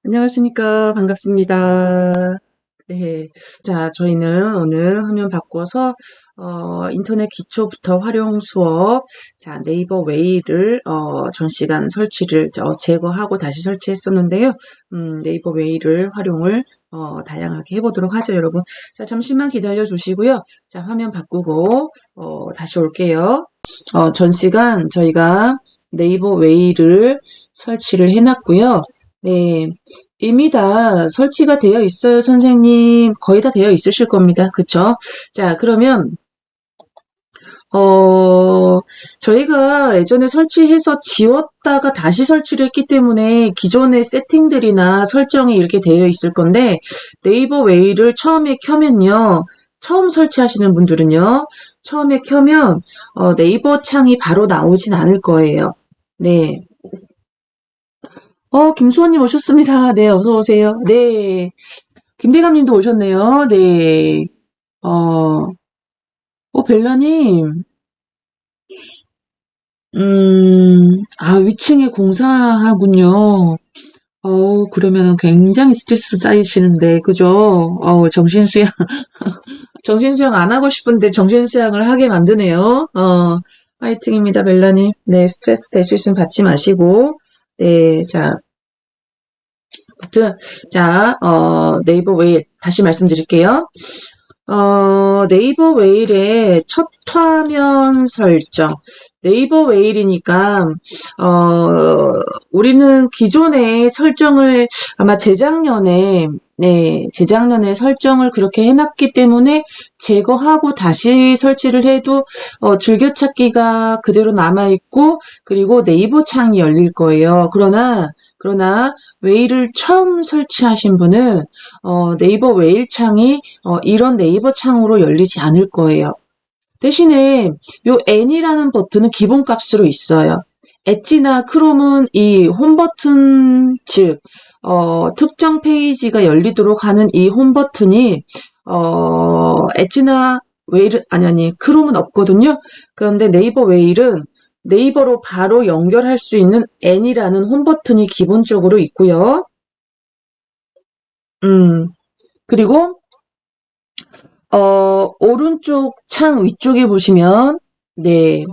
안녕하십니까. 반갑습니다. 네. 자, 저희는 오늘 화면 바꿔서, 인터넷 기초부터 활용 수업, 자, 네이버 웨이를, 전 시간 설치를, 제거하고 다시 설치했었는데요. 네이버 웨이를 활용을, 다양하게 해보도록 하죠, 여러분. 자, 잠시만 기다려 주시고요. 자, 화면 바꾸고, 다시 올게요. 전 시간 저희가 네이버 웨이를 설치를 해놨고요. 네. 이미 다 설치가 되어 있어요, 선생님. 거의 다 되어 있으실 겁니다. 그쵸? 자, 그러면, 저희가 예전에 설치해서 지웠다가 다시 설치를 했기 때문에 기존의 세팅들이나 설정이 이렇게 되어 있을 건데, 네이버 웨이를 처음에 켜면요, 처음 설치하시는 분들은요, 처음에 켜면, 네이버 창이 바로 나오진 않을 거예요. 네. 김수원님 오셨습니다. 네, 어서 오세요. 네. 김대감님도 오셨네요. 네. 어, 벨라님, 위층에 공사하군요. 그러면 굉장히 스트레스 쌓이시는데, 그죠? 정신수양, 정신수양 안 하고 싶은데 정신수양을 하게 만드네요. 화이팅입니다, 벨라님. 네, 스트레스 될 수 있으면 받지 마시고, 네, 자, 아무튼, 자, 네이버 웨이, 다시 말씀드릴게요. 네이버 웨일의 첫 화면 설정. 네이버 웨일이니까, 우리는 기존에 설정을 아마 재작년에 설정을 그렇게 해놨기 때문에 제거하고 다시 설치를 해도, 즐겨찾기가 그대로 남아있고, 그리고 네이버 창이 열릴 거예요. 그러나, 웨일을 처음 설치하신 분은, 네이버 웨일 창이 이런 네이버 창으로 열리지 않을 거예요. 대신에 요 N이라는 버튼은 기본값으로 있어요. 엣지나 크롬은 이 홈 버튼, 즉 특정 페이지가 열리도록 하는 이 홈 버튼이 엣지나 웨일 아니 크롬은 없거든요. 그런데 네이버 웨일은 네이버로 바로 연결할 수 있는 N이라는 홈 버튼이 기본적으로 있고요. 그리고 오른쪽 창 위쪽에 보시면, 네,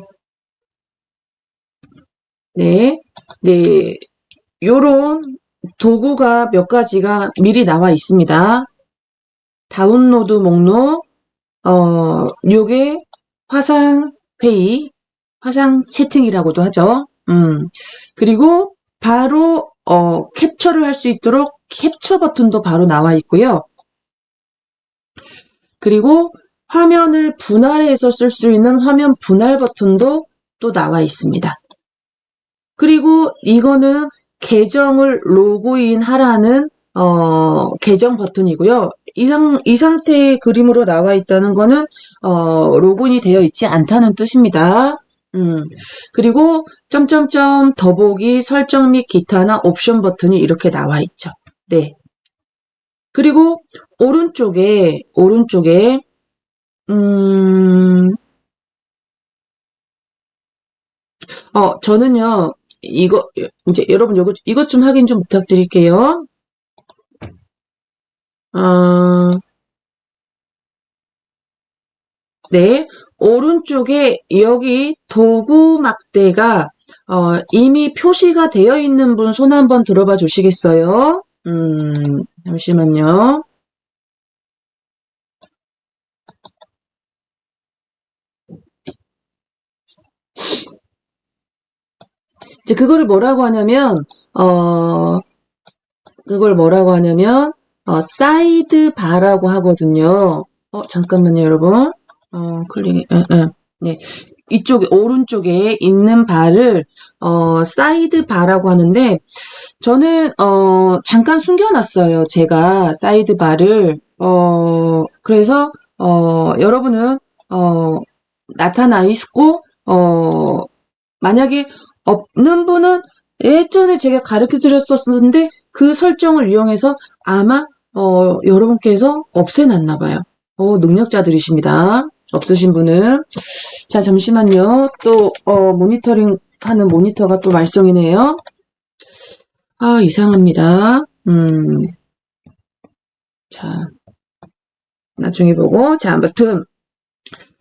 네, 네, 요런 도구가 몇 가지가 미리 나와 있습니다. 다운로드 목록, 요게 화상 회의, 화상 채팅이라고도 하죠. 그리고 바로, 캡처를 할 수 있도록 캡처 버튼도 바로 나와 있고요. 그리고 화면을 분할해서 쓸 수 있는 화면 분할 버튼도 또 나와 있습니다. 그리고 이거는 계정을 로그인 하라는 계정 버튼이고요. 이 상태의 그림으로 나와 있다는 거는 로그인이 되어 있지 않다는 뜻입니다. 그리고 점점점 더보기 설정 및 기타나 옵션 버튼이 이렇게 나와 있죠. 네. 그리고 오른쪽에 저는요, 이제 여러분 이것 좀 확인 좀 부탁드릴게요. 어, 네. 오른쪽에 여기 도구 막대가, 이미 표시가 되어 있는 분 손 한번 들어봐 주시겠어요? 잠시만요. 이제 그걸 뭐라고 하냐면, 사이드 바라고 하거든요. 잠깐만요, 여러분. 네. 이쪽에, 오른쪽에 있는 바를, 사이드 바라고 하는데, 저는, 잠깐 숨겨놨어요. 제가, 사이드 바를. 그래서, 여러분은, 나타나 있고, 만약에 없는 분은 예전에 제가 가르쳐 드렸었는데, 그 설정을 이용해서 아마 여러분께서 없애놨나 봐요. 능력자들이십니다. 없으신 분은. 자, 잠시만요. 또 모니터링 하는 모니터가 또 말썽이네요. 이상합니다. 자, 나중에 보고. 자, 아무튼,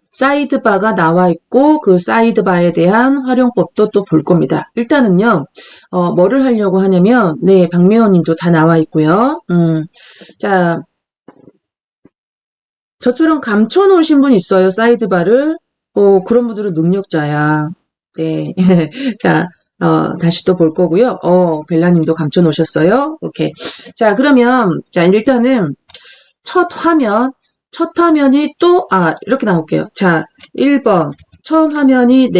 사이드바가 나와 있고, 그 사이드바에 대한 활용법도 또 볼 겁니다. 일단은요, 뭐를 하려고 하냐면, 네, 박미연 님도 다 나와 있고요. 자, 저처럼 감춰 놓으신 분 있어요, 사이드바를. 그런 분들은 능력자야. 네. 자, 다시 또 볼 거고요. 벨라님도 감춰 놓으셨어요. 오케이. 자, 그러면, 자, 일단은, 첫 화면, 첫 화면이 또, 이렇게 나올게요. 자, 1번. 처음 화면이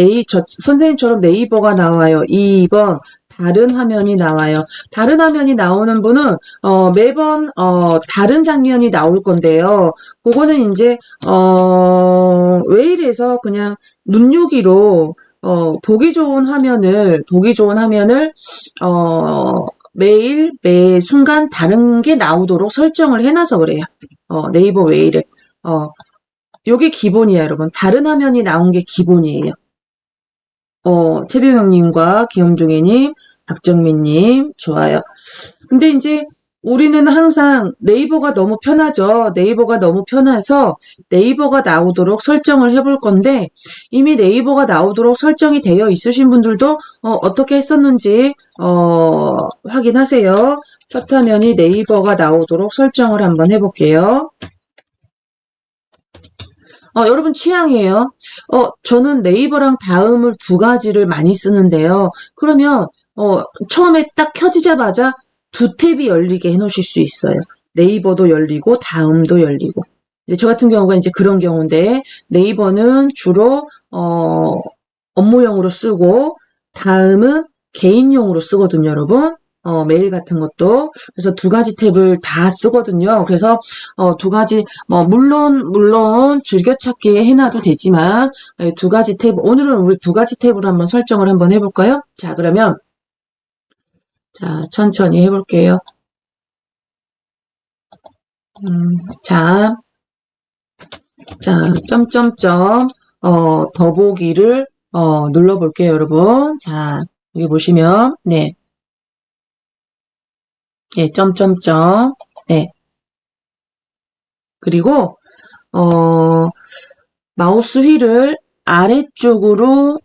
선생님처럼 네이버가 나와요. 2번. 다른 화면이 나와요. 다른 화면이 나오는 분은, 매번, 다른 장면이 나올 건데요. 그거는 이제, 웨일에서 그냥 눈요기로, 보기 좋은 화면을, 매일, 매 순간 다른 게 나오도록 설정을 해놔서 그래요. 네이버 웨이를. 요게 기본이에요, 여러분. 다른 화면이 나온 게 기본이에요. 최병영님과 김동혜님, 박정민님, 좋아요. 근데 이제 우리는 항상 네이버가 너무 편하죠. 네이버가 너무 편해서 네이버가 나오도록 설정을 해볼 건데 이미 네이버가 나오도록 설정이 되어 있으신 분들도 어떻게 했었는지 확인하세요. 첫 화면이 네이버가 나오도록 설정을 한번 해볼게요. 여러분 취향이에요. 저는 네이버랑 다음을 두 가지를 많이 쓰는데요. 그러면 처음에 딱 켜지자마자 두 탭이 열리게 해놓으실 수 있어요. 네이버도 열리고 다음도 열리고. 저 같은 경우가 이제 그런 경우인데 네이버는 주로 업무용으로 쓰고 다음은 개인용으로 쓰거든요, 여러분. 메일 같은 것도. 그래서 두 가지 탭을 다 쓰거든요. 그래서 두 가지 물론 즐겨찾기 해놔도 되지만 두 가지 탭 오늘은 우리 두 가지 탭으로 한번 설정을 한번 해볼까요? 자, 그러면 자, 천천히 해볼게요. 자, 점점점, 더보기를, 눌러볼게요, 여러분. 자, 여기 보시면, 네, 점점점, 네. 그리고, 마우스 휠을 아래쪽으로,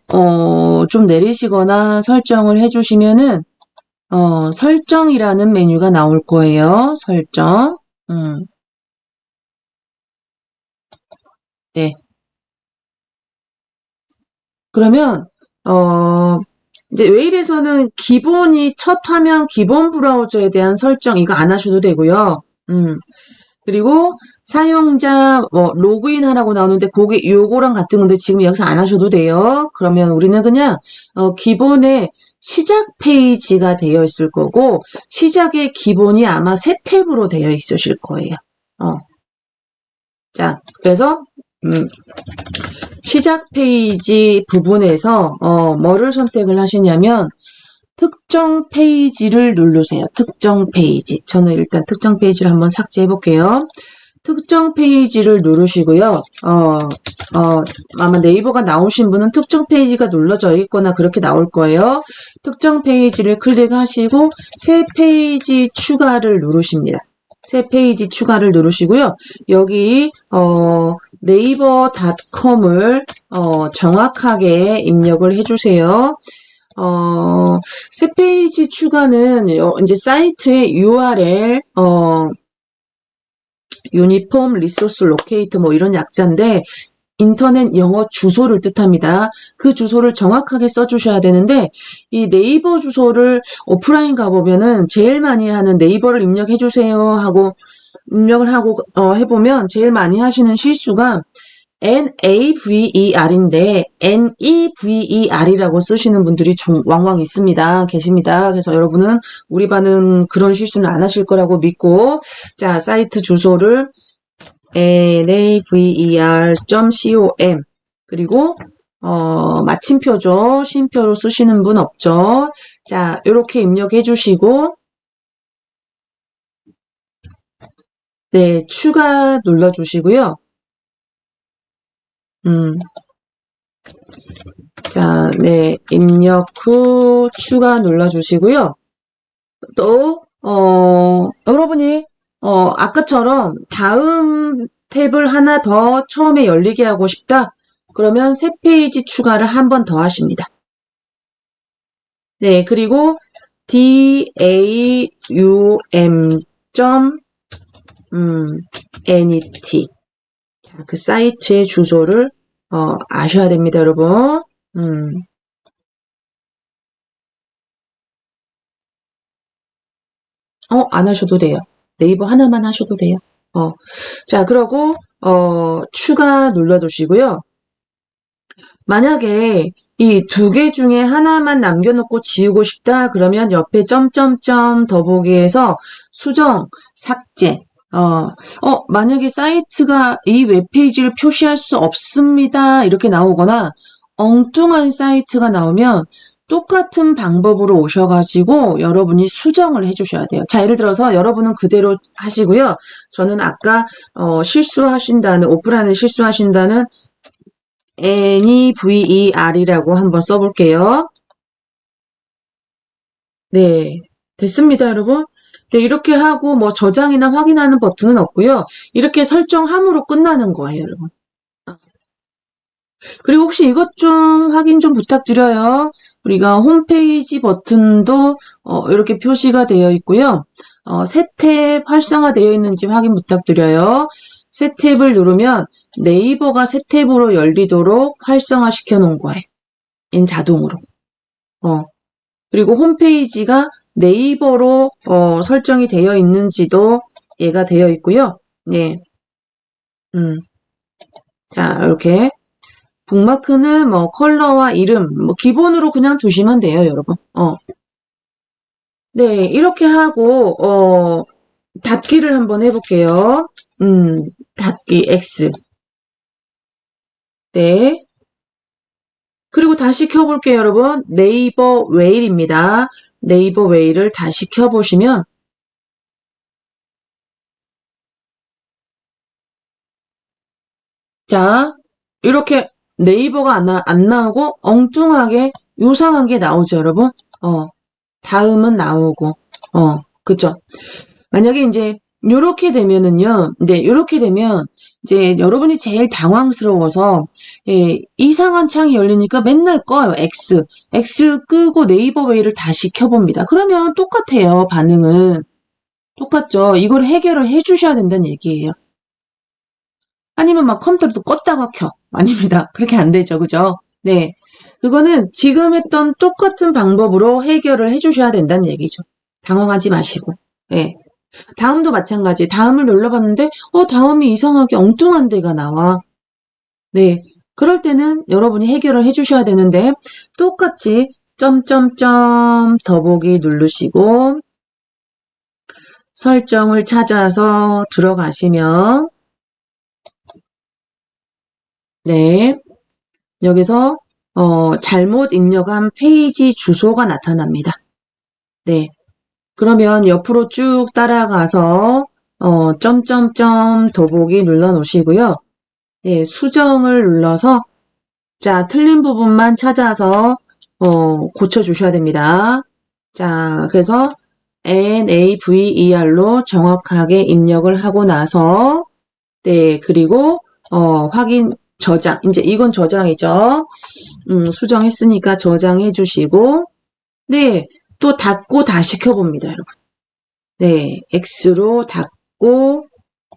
좀 내리시거나 설정을 해주시면은, 설정이라는 메뉴가 나올 거예요. 설정. 네. 그러면 이제 웨일에서는 기본이 첫 화면 기본 브라우저에 대한 설정 이거 안 하셔도 되고요. 그리고 사용자 로그인 하라고 나오는데 그게 요거랑 같은 건데 지금 여기서 안 하셔도 돼요. 그러면 우리는 그냥 기본에 시작 페이지가 되어 있을 거고 시작의 기본이 아마 세 탭으로 되어 있으실 거예요. 자, 그래서 시작 페이지 부분에서 뭐를 선택을 하시냐면 특정 페이지를 누르세요. 특정 페이지. 저는 일단 특정 페이지를 한번 삭제해 볼게요. 특정 페이지를 누르시고요. 아마 네이버가 나오신 분은 특정 페이지가 눌러져 있거나 그렇게 나올 거예요. 특정 페이지를 클릭하시고 새 페이지 추가를 누르십니다. 새 페이지 추가를 누르시고요. 여기 네이버닷컴을 정확하게 입력을 해주세요. 새 페이지 추가는 이제 사이트의 URL, 유니폼 리소스 로케이터 뭐 이런 약자인데 인터넷 영어 주소를 뜻합니다. 그 주소를 정확하게 써주셔야 되는데 이 네이버 주소를 오프라인 가보면은 제일 많이 하는 네이버를 입력해주세요 하고 입력을 하고 해보면 제일 많이 하시는 실수가 NAVER인데 NEVER이라고 쓰시는 분들이 왕왕 계십니다. 그래서 여러분은 우리 반은 그런 실수는 안 하실 거라고 믿고 자 사이트 주소를 naver.com 그리고 마침표죠. 쉼표로 쓰시는 분 없죠. 자 이렇게 입력해 주시고 네 추가 눌러 주시고요. 자, 네, 입력 후 추가 눌러주시고요. 또 여러분이, 아까처럼 다음 탭을 하나 더 처음에 열리게 하고 싶다? 그러면 새 페이지 추가를 한 번 더 하십니다. 네, 그리고 daum.net. 자, 그 사이트의 주소를, 아셔야 됩니다, 여러분. 안 하셔도 돼요. 네이버 하나만 하셔도 돼요. 자, 그러고, 추가 눌러주시고요. 만약에 이 두 개 중에 하나만 남겨놓고 지우고 싶다 그러면 옆에 점점점 더보기에서 수정, 삭제. 만약에 사이트가 이 웹페이지를 표시할 수 없습니다. 이렇게 나오거나 엉뚱한 사이트가 나오면 똑같은 방법으로 오셔가지고 여러분이 수정을 해주셔야 돼요. 자, 예를 들어서 여러분은 그대로 하시고요. 저는 아까 실수하신다는, 오프라인에 실수하신다는 NEVER이라고 한번 써볼게요. 네, 됐습니다, 여러분. 네, 이렇게 하고 뭐 저장이나 확인하는 버튼은 없고요. 이렇게 설정함으로 끝나는 거예요, 여러분. 그리고 혹시 이것 좀 확인 좀 부탁드려요. 우리가 홈페이지 버튼도 이렇게 표시가 되어 있고요. 새 탭 활성화되어 있는지 확인 부탁드려요. 새 탭을 누르면 네이버가 새 탭으로 열리도록 활성화 시켜 놓은 거예요. 자동으로. 그리고 홈페이지가 네이버로 설정이 되어 있는지도 얘가 되어 있고요. 네. 자, 이렇게 북마크는 뭐 컬러와 이름 뭐 기본으로 그냥 두시면 돼요, 여러분. 네, 이렇게 하고 닫기를 한번 해볼게요. 닫기 X. 네. 그리고 다시 켜볼게요, 여러분. 네이버 웨일입니다. 네이버 웨일을 다시 켜보시면 자, 이렇게 네이버가 안 나오고 엉뚱하게 요상한 게 나오죠, 여러분. 다음은 나오고, 그쵸. 만약에 이제 요렇게 되면은요, 네, 요렇게 되면 이제 여러분이 제일 당황스러워서 예, 이상한 창이 열리니까 맨날 꺼요. X. X 끄고 네이버 웨이를 다시 켜봅니다. 그러면 똑같아요. 반응은. 똑같죠. 이걸 해결을 해주셔야 된다는 얘기예요. 아니면 막 컴퓨터를 또 껐다가 켜. 아닙니다. 그렇게 안 되죠. 그죠? 네. 그거는 지금 했던 똑같은 방법으로 해결을 해주셔야 된다는 얘기죠. 당황하지 마시고. 네. 다음도 마찬가지. 다음을 눌러봤는데, 다음이 이상하게 엉뚱한 데가 나와. 네. 그럴 때는 여러분이 해결을 해주셔야 되는데, 똑같이 점점점 더보기 누르시고, 설정을 찾아서 들어가시면, 네. 여기서, 잘못 입력한 페이지 주소가 나타납니다. 네. 그러면 옆으로 쭉 따라가서, 점점점 더보기 눌러 놓으시고요. 예, 수정을 눌러서 자, 틀린 부분만 찾아서 고쳐주셔야 됩니다. 자, 그래서 NAVER로 정확하게 입력을 하고 나서 네, 그리고 확인 저장. 이제 이건 저장이죠. 수정했으니까 저장해 주시고 네, 또 닫고 다시 켜봅니다, 여러분. 네, X로 닫고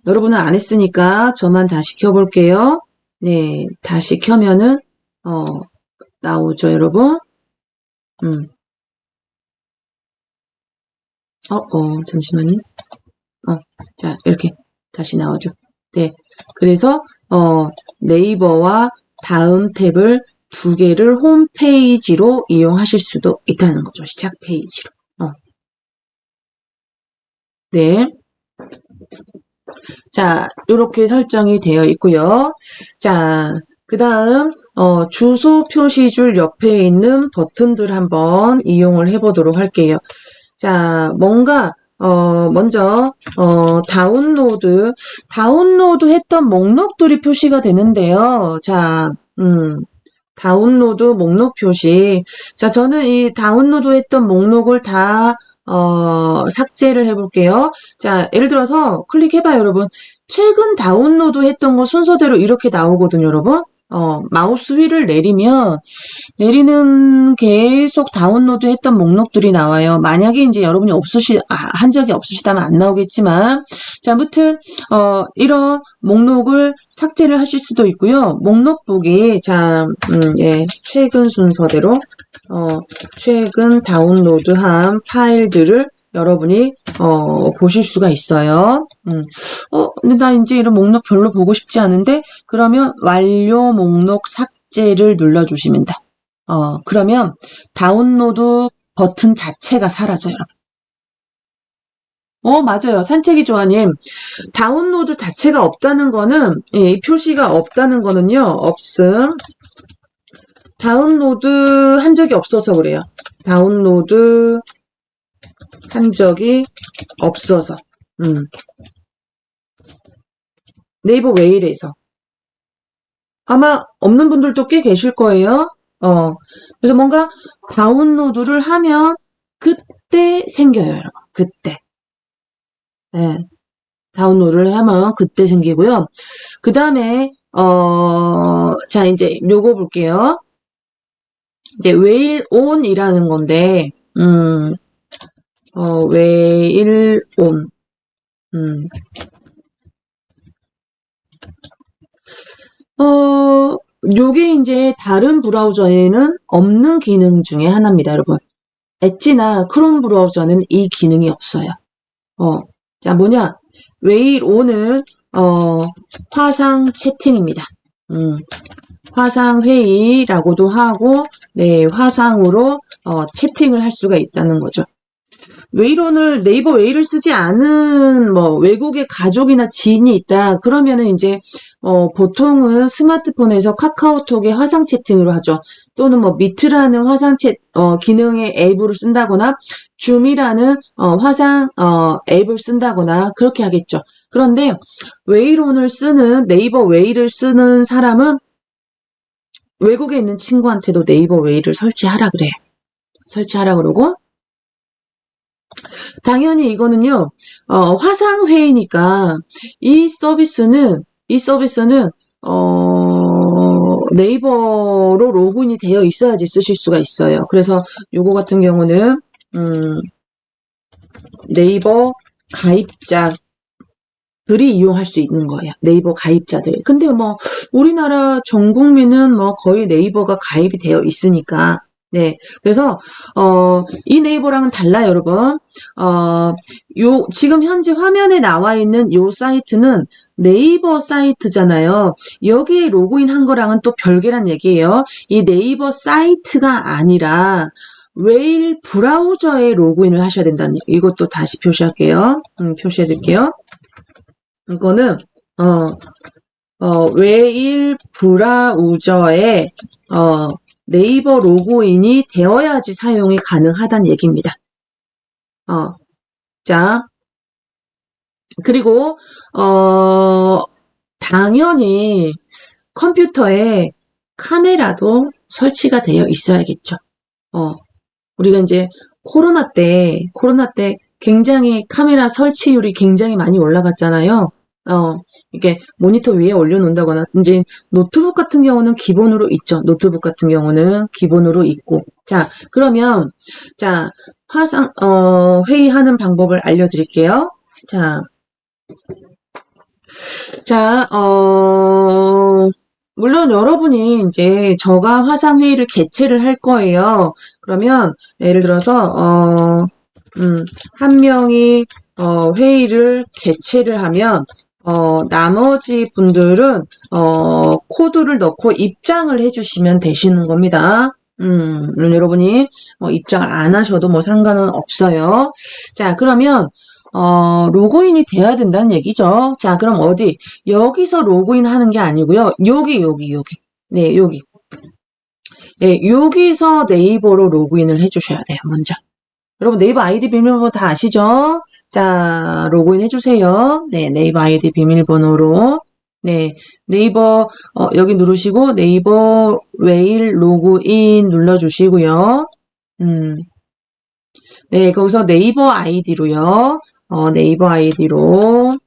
여러분은 안 했으니까 저만 다시 켜볼게요. 네, 다시 켜면은 나오죠, 여러분. 잠시만요. 자, 이렇게 다시 나오죠. 네, 그래서 네이버와 다음 탭을 두 개를 홈페이지로 이용하실 수도 있다는 거죠. 시작 페이지로. 네. 자, 이렇게 설정이 되어 있고요. 자, 그 다음 주소 표시줄 옆에 있는 버튼들 한번 이용을 해보도록 할게요. 자, 뭔가 먼저 다운로드 했던 목록들이 표시가 되는데요. 자, 다운로드 목록 표시. 자, 저는 이 다운로드 했던 목록을 다 삭제를 해볼게요. 자, 예를 들어서 클릭해봐요, 여러분. 최근 다운로드 했던 거 순서대로 이렇게 나오거든요, 여러분. 마우스 휠을 내리는 계속 다운로드 했던 목록들이 나와요. 만약에 이제 여러분이 한 적이 없으시다면 안 나오겠지만, 자, 아무튼, 이런 목록을 삭제를 하실 수도 있고요. 목록 보기, 자, 예, 최근 순서대로, 최근 다운로드한 파일들을 여러분이, 보실 수가 있어요. 근데 나 이제 이런 목록 별로 보고 싶지 않은데, 그러면 완료 목록 삭제를 눌러주시면 돼. 그러면 다운로드 버튼 자체가 사라져요. 맞아요. 산책이 좋아님. 다운로드 자체가 없다는 거는, 예, 이 표시가 없다는 거는요, 없음. 다운로드 한 적이 없어서 그래요. 다운로드 한 적이 없어서. 네이버 웨일에서. 아마 없는 분들도 꽤 계실 거예요. 그래서 뭔가 다운로드를 하면 그때 생겨요, 여러분. 그때. 네. 다운로드를 하면 그때 생기고요. 그 다음에, 자, 이제 요거 볼게요. 이제 웨일 온이라는 건데, 웨일 온. 요게 이제 다른 브라우저에는 없는 기능 중에 하나입니다, 여러분. 엣지나 크롬 브라우저는 이 기능이 없어요. 자, 뭐냐? 웨일 온은, 화상 채팅입니다. 화상 회의라고도 하고, 네, 화상으로, 채팅을 할 수가 있다는 거죠. 웨이론을 네이버 웨이를 쓰지 않은 뭐 외국의 가족이나 지인이 있다. 그러면은 이제 보통은 스마트폰에서 카카오톡에 화상 채팅으로 하죠. 또는 뭐 미트라는 화상 채 기능의 앱을 쓴다거나 줌이라는 화상 앱을 쓴다거나 그렇게 하겠죠. 그런데 웨이론을 쓰는 네이버 웨이를 쓰는 사람은 외국에 있는 친구한테도 네이버 웨이를 설치하라 그래. 설치하라 그러고 당연히 이거는요, 화상회의니까 이 서비스는, 네이버로 로그인이 되어 있어야지 쓰실 수가 있어요. 그래서 요거 같은 경우는, 네이버 가입자들이 이용할 수 있는 거예요. 네이버 가입자들. 근데 뭐, 우리나라 전 국민은 뭐 거의 네이버가 가입이 되어 있으니까, 네. 그래서, 이 네이버랑은 달라요, 여러분. 지금 현재 화면에 나와 있는 요 사이트는 네이버 사이트잖아요. 여기에 로그인 한 거랑은 또 별개란 얘기예요. 이 네이버 사이트가 아니라 웨일 브라우저에 로그인을 하셔야 된다는 이것도 다시 표시할게요. 표시해 드릴게요. 이거는, 웨일 브라우저에, 네이버 로그인이 되어야지 사용이 가능하다는 얘기입니다. 자, 그리고, 당연히 컴퓨터에 카메라도 설치가 되어 있어야겠죠. 우리가 이제 코로나 때 굉장히 카메라 설치율이 굉장히 많이 올라갔잖아요. 이게 모니터 위에 올려놓는다거나, 이제 노트북 같은 경우는 기본으로 있죠. 노트북 같은 경우는 기본으로 있고. 자, 그러면, 자, 회의하는 방법을 알려드릴게요. 자, 물론 여러분이 이제 저가 화상회의를 개최를 할 거예요. 그러면 예를 들어서, 한 명이 회의를 개최를 하면 나머지 분들은 코드를 넣고 입장을 해주시면 되시는 겁니다. 물론 여러분이 입장을 안 하셔도 뭐 상관은 없어요. 자, 그러면 로그인이 돼야 된다는 얘기죠. 자, 그럼 어디? 여기서 로그인 하는 게 아니고요. 여기. 네, 여기. 네, 여기서 네이버로 로그인을 해주셔야 돼요, 먼저. 여러분 네이버 아이디 비밀번호 다 아시죠? 자, 로그인 해주세요. 네, 네이버 아이디 비밀번호로. 네, 네이버 여기 누르시고 네이버 웨일 로그인 눌러주시고요. 네, 거기서 네이버 아이디로요. 네이버 아이디로.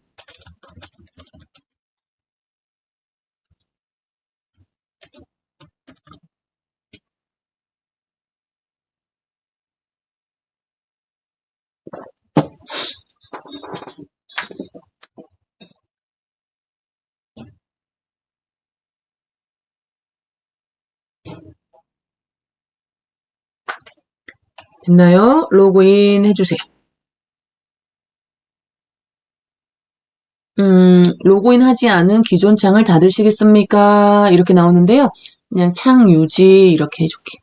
됐나요? 로그인 해주세요. 로그인 하지 않은 기존 창을 닫으시겠습니까? 이렇게 나오는데요. 그냥 창 유지 이렇게 해줄게요.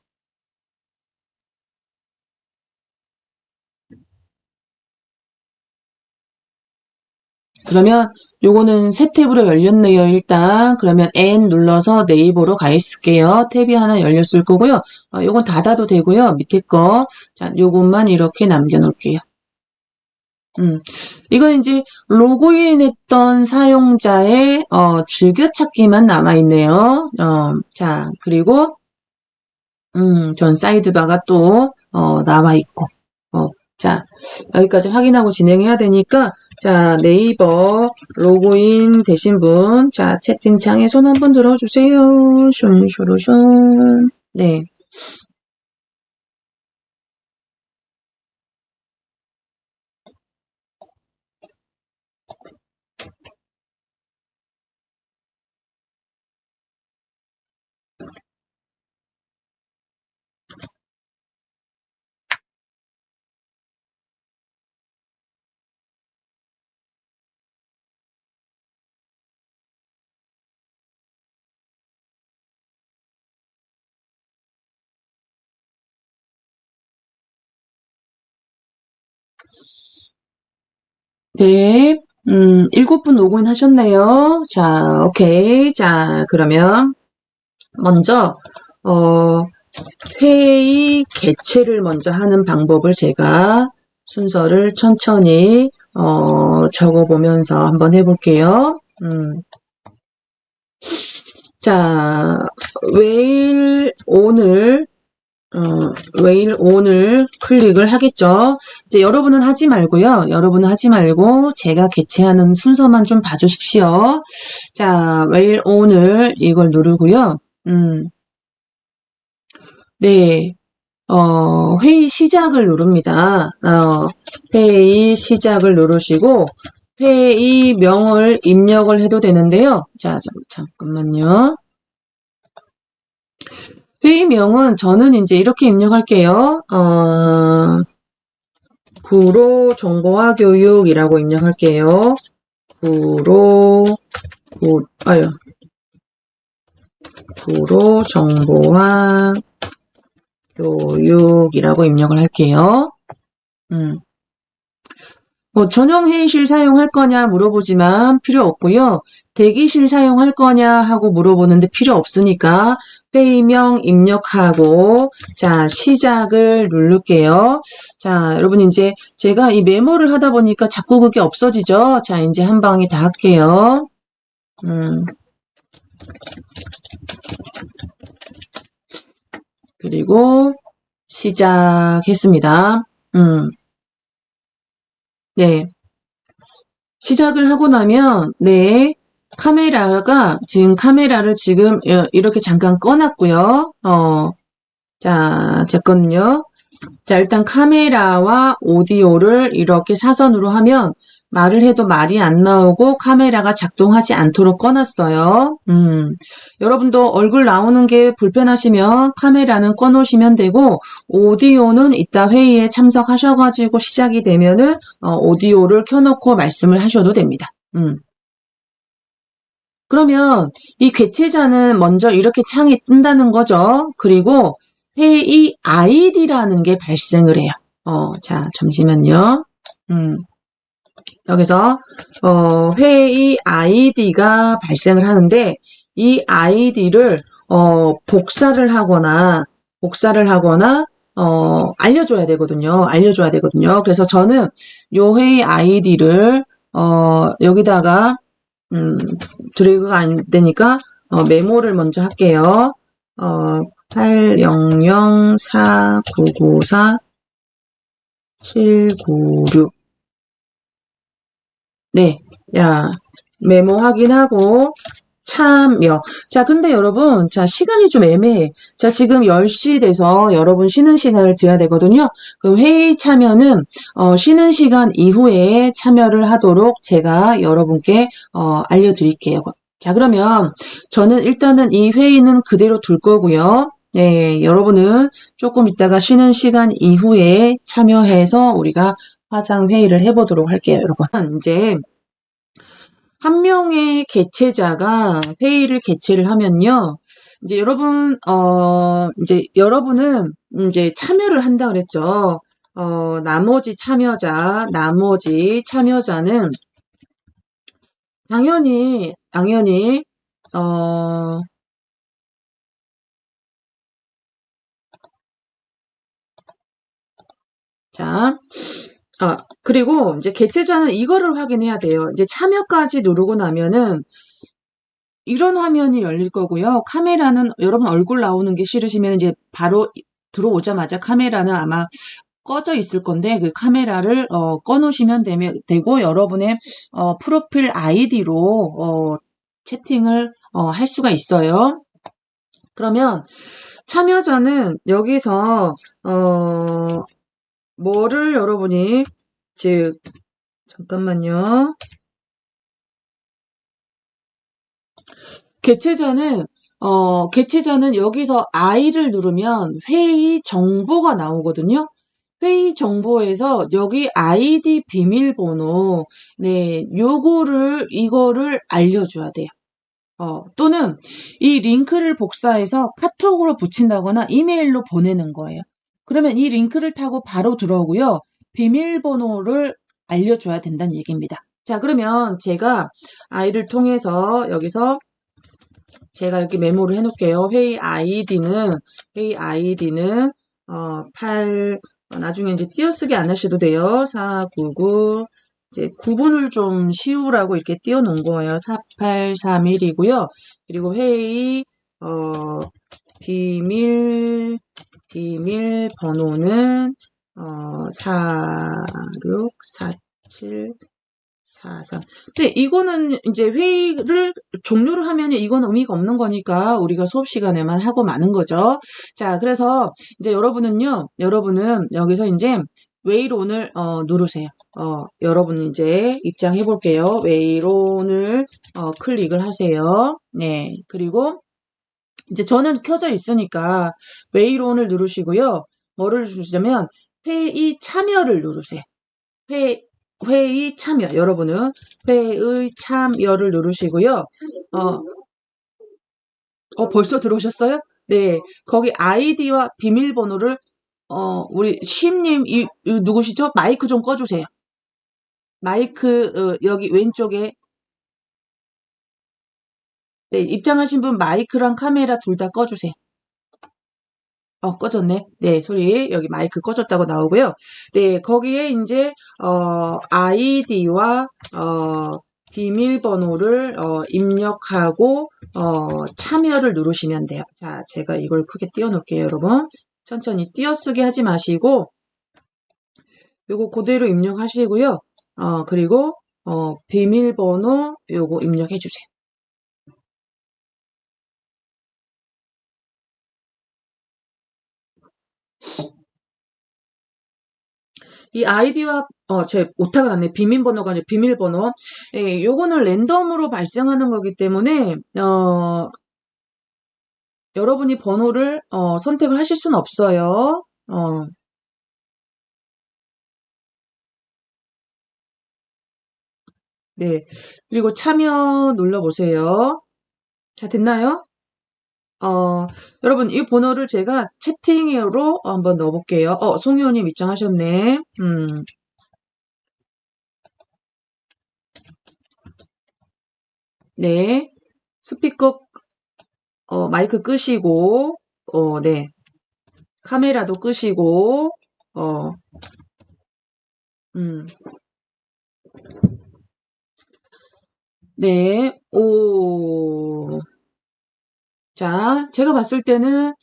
그러면 요거는 새 탭으로 열렸네요. 일단 그러면 N 눌러서 네이버로 가 있을게요. 탭이 하나 열렸을 거고요. 요건 닫아도 되고요. 밑에 거, 자, 요것만 이렇게 남겨놓을게요. 이건 이제 로그인했던 사용자의 즐겨찾기만 남아있네요. 자, 그리고 전 사이드바가 또 나와 있고. 자, 여기까지 확인하고 진행해야 되니까, 자, 네이버 로그인 되신 분, 자, 채팅창에 손 한번 들어주세요. 숀. 네. 네. 7분 로그인 하셨네요. 자, 오케이. 자, 그러면 먼저, 어, 회의 개최를 먼저 하는 방법을 제가 순서를 천천히 적어보면서 한번 해볼게요. 자, 웨일 오늘 웨일 오늘 클릭을 하겠죠. 이제 여러분은 하지 말고요. 여러분은 하지 말고 제가 개최하는 순서만 좀 봐주십시오. 자, 웨일 오늘 이걸 누르고요. 네. 회의 시작을 누릅니다. 회의 시작을 누르시고 회의명을 입력을 해도 되는데요. 자, 잠깐만요. 회의명은 저는 이제 이렇게 입력할게요. 구로 정보화 교육이라고 입력할게요. 구로 정보화 교육이라고 입력을 할게요. 전용 회의실 사용할 거냐 물어보지만 필요 없고요. 대기실 사용할 거냐 하고 물어보는데 필요 없으니까 회의명 입력하고 자 시작을 누를게요. 자 여러분 이제 제가 이 메모를 하다 보니까 자꾸 그게 없어지죠. 자 이제 한 방에 다 할게요. 그리고 시작했습니다. 네. 시작을 하고 나면, 네. 카메라를 지금 이렇게 잠깐 꺼놨고요. 자, 제 거는요. 자, 일단 카메라와 오디오를 이렇게 사선으로 하면 말을 해도 말이 안 나오고 카메라가 작동하지 않도록 꺼놨어요. 여러분도 얼굴 나오는 게 불편하시면 카메라는 꺼놓으시면 되고 오디오는 이따 회의에 참석하셔가지고 시작이 되면은 오디오를 켜놓고 말씀을 하셔도 됩니다. 그러면 이 개최자는 먼저 이렇게 창이 뜬다는 거죠. 그리고 회의 아이디라는 게 발생을 해요. 자, 잠시만요. 여기서 회의 아이디가 발생을 하는데 이 아이디를 복사를 하거나 알려줘야 되거든요. 그래서 저는 요 회의 아이디를 여기다가 드래그가 안 되니까 메모를 먼저 할게요. 80049994 796. 네, 야, 메모 확인하고 참여. 자, 근데 여러분, 자, 시간이 좀 애매해. 자, 지금 10시 돼서 여러분 쉬는 시간을 드려야 되거든요. 그럼 회의 참여는, 쉬는 시간 이후에 참여를 하도록 제가 여러분께, 알려드릴게요. 자, 그러면 저는 일단은 이 회의는 그대로 둘 거고요. 네, 여러분은 조금 있다가 쉬는 시간 이후에 참여해서 우리가 화상 회의를 해보도록 할게요, 여러분. 이제 한 명의 개최자가 회의를 개최를 하면요. 이제 이제 여러분은 이제 참여를 한다 그랬죠. 나머지 참여자는 당연히, 어, 자, 그리고 이제 개최자는 이거를 확인해야 돼요. 이제 참여까지 누르고 나면은 이런 화면이 열릴 거고요. 카메라는 여러분 얼굴 나오는 게 싫으시면 이제 바로 들어오자마자 카메라는 아마 꺼져 있을 건데 그 카메라를 꺼놓으시면 되고 여러분의 프로필 아이디로 채팅을 할 수가 있어요. 그러면 참여자는 여기서 뭐를 여러분이 즉 잠깐만요. 개최자는 개최자는 여기서 I를 누르면 회의 정보가 나오거든요. 회의 정보에서 여기 아이디 비밀번호, 네, 이거를 알려줘야 돼요. 또는 이 링크를 복사해서 카톡으로 붙인다거나 이메일로 보내는 거예요. 그러면 이 링크를 타고 바로 들어오고요. 비밀번호를 알려줘야 된다는 얘기입니다. 자, 그러면 제가 아이를 통해서 여기서 제가 이렇게 메모를 해놓을게요. 회의 아이디는 8, 나중에 이제 띄어쓰기 안 하셔도 돼요. 499, 이제 구분을 좀 씌우라고 이렇게 띄워놓은 거예요. 4831이고요. 그리고 회의, 어, 비밀 번호는, 4647, 43. 근데 이거는 이제 회의를 종료를 하면 이건 의미가 없는 거니까 우리가 수업 시간에만 하고 마는 거죠. 자, 그래서 이제 여러분은 여기서 이제 웨이론을 누르세요. 여러분 이제 입장해 볼게요. 웨이론을 클릭을 하세요. 네. 그리고 이제 저는 켜져 있으니까 웨이론을 누르시고요. 뭐를 누르시냐면 회의 참여를 누르세요. 회, 회의 참여. 여러분은 회의 참여를 누르시고요. 어, 벌써 들어오셨어요? 네. 거기 아이디와 비밀번호를, 우리 심님, 이 누구시죠? 마이크 좀 꺼주세요. 마이크, 여기 왼쪽에, 네, 입장하신 분 마이크랑 카메라 둘 다 꺼주세요. 꺼졌네. 네, 소리. 여기 마이크 꺼졌다고 나오고요. 네, 거기에 이제, 아이디와, 비밀번호를, 입력하고, 참여를 누르시면 돼요. 자, 제가 이걸 크게 띄워놓을게요, 여러분. 천천히 띄어쓰기 하지 마시고, 요거 그대로 입력하시고요. 그리고, 비밀번호 요거 입력해주세요. 이 아이디와 제 오타가 났네. 비밀번호가 아니라 비밀번호. 예, 요거는 랜덤으로 발생하는 거기 때문에 여러분이 번호를 선택을 하실 수는 없어요. 네. 그리고 참여 눌러보세요. 자, 됐나요? 여러분, 이 번호를 제가 채팅으로 한번 넣어볼게요. 송효님 입장하셨네. 네. 스피커, 마이크 끄시고, 네. 카메라도 끄시고, 어, 음, 네, 자, 제가 봤을 때는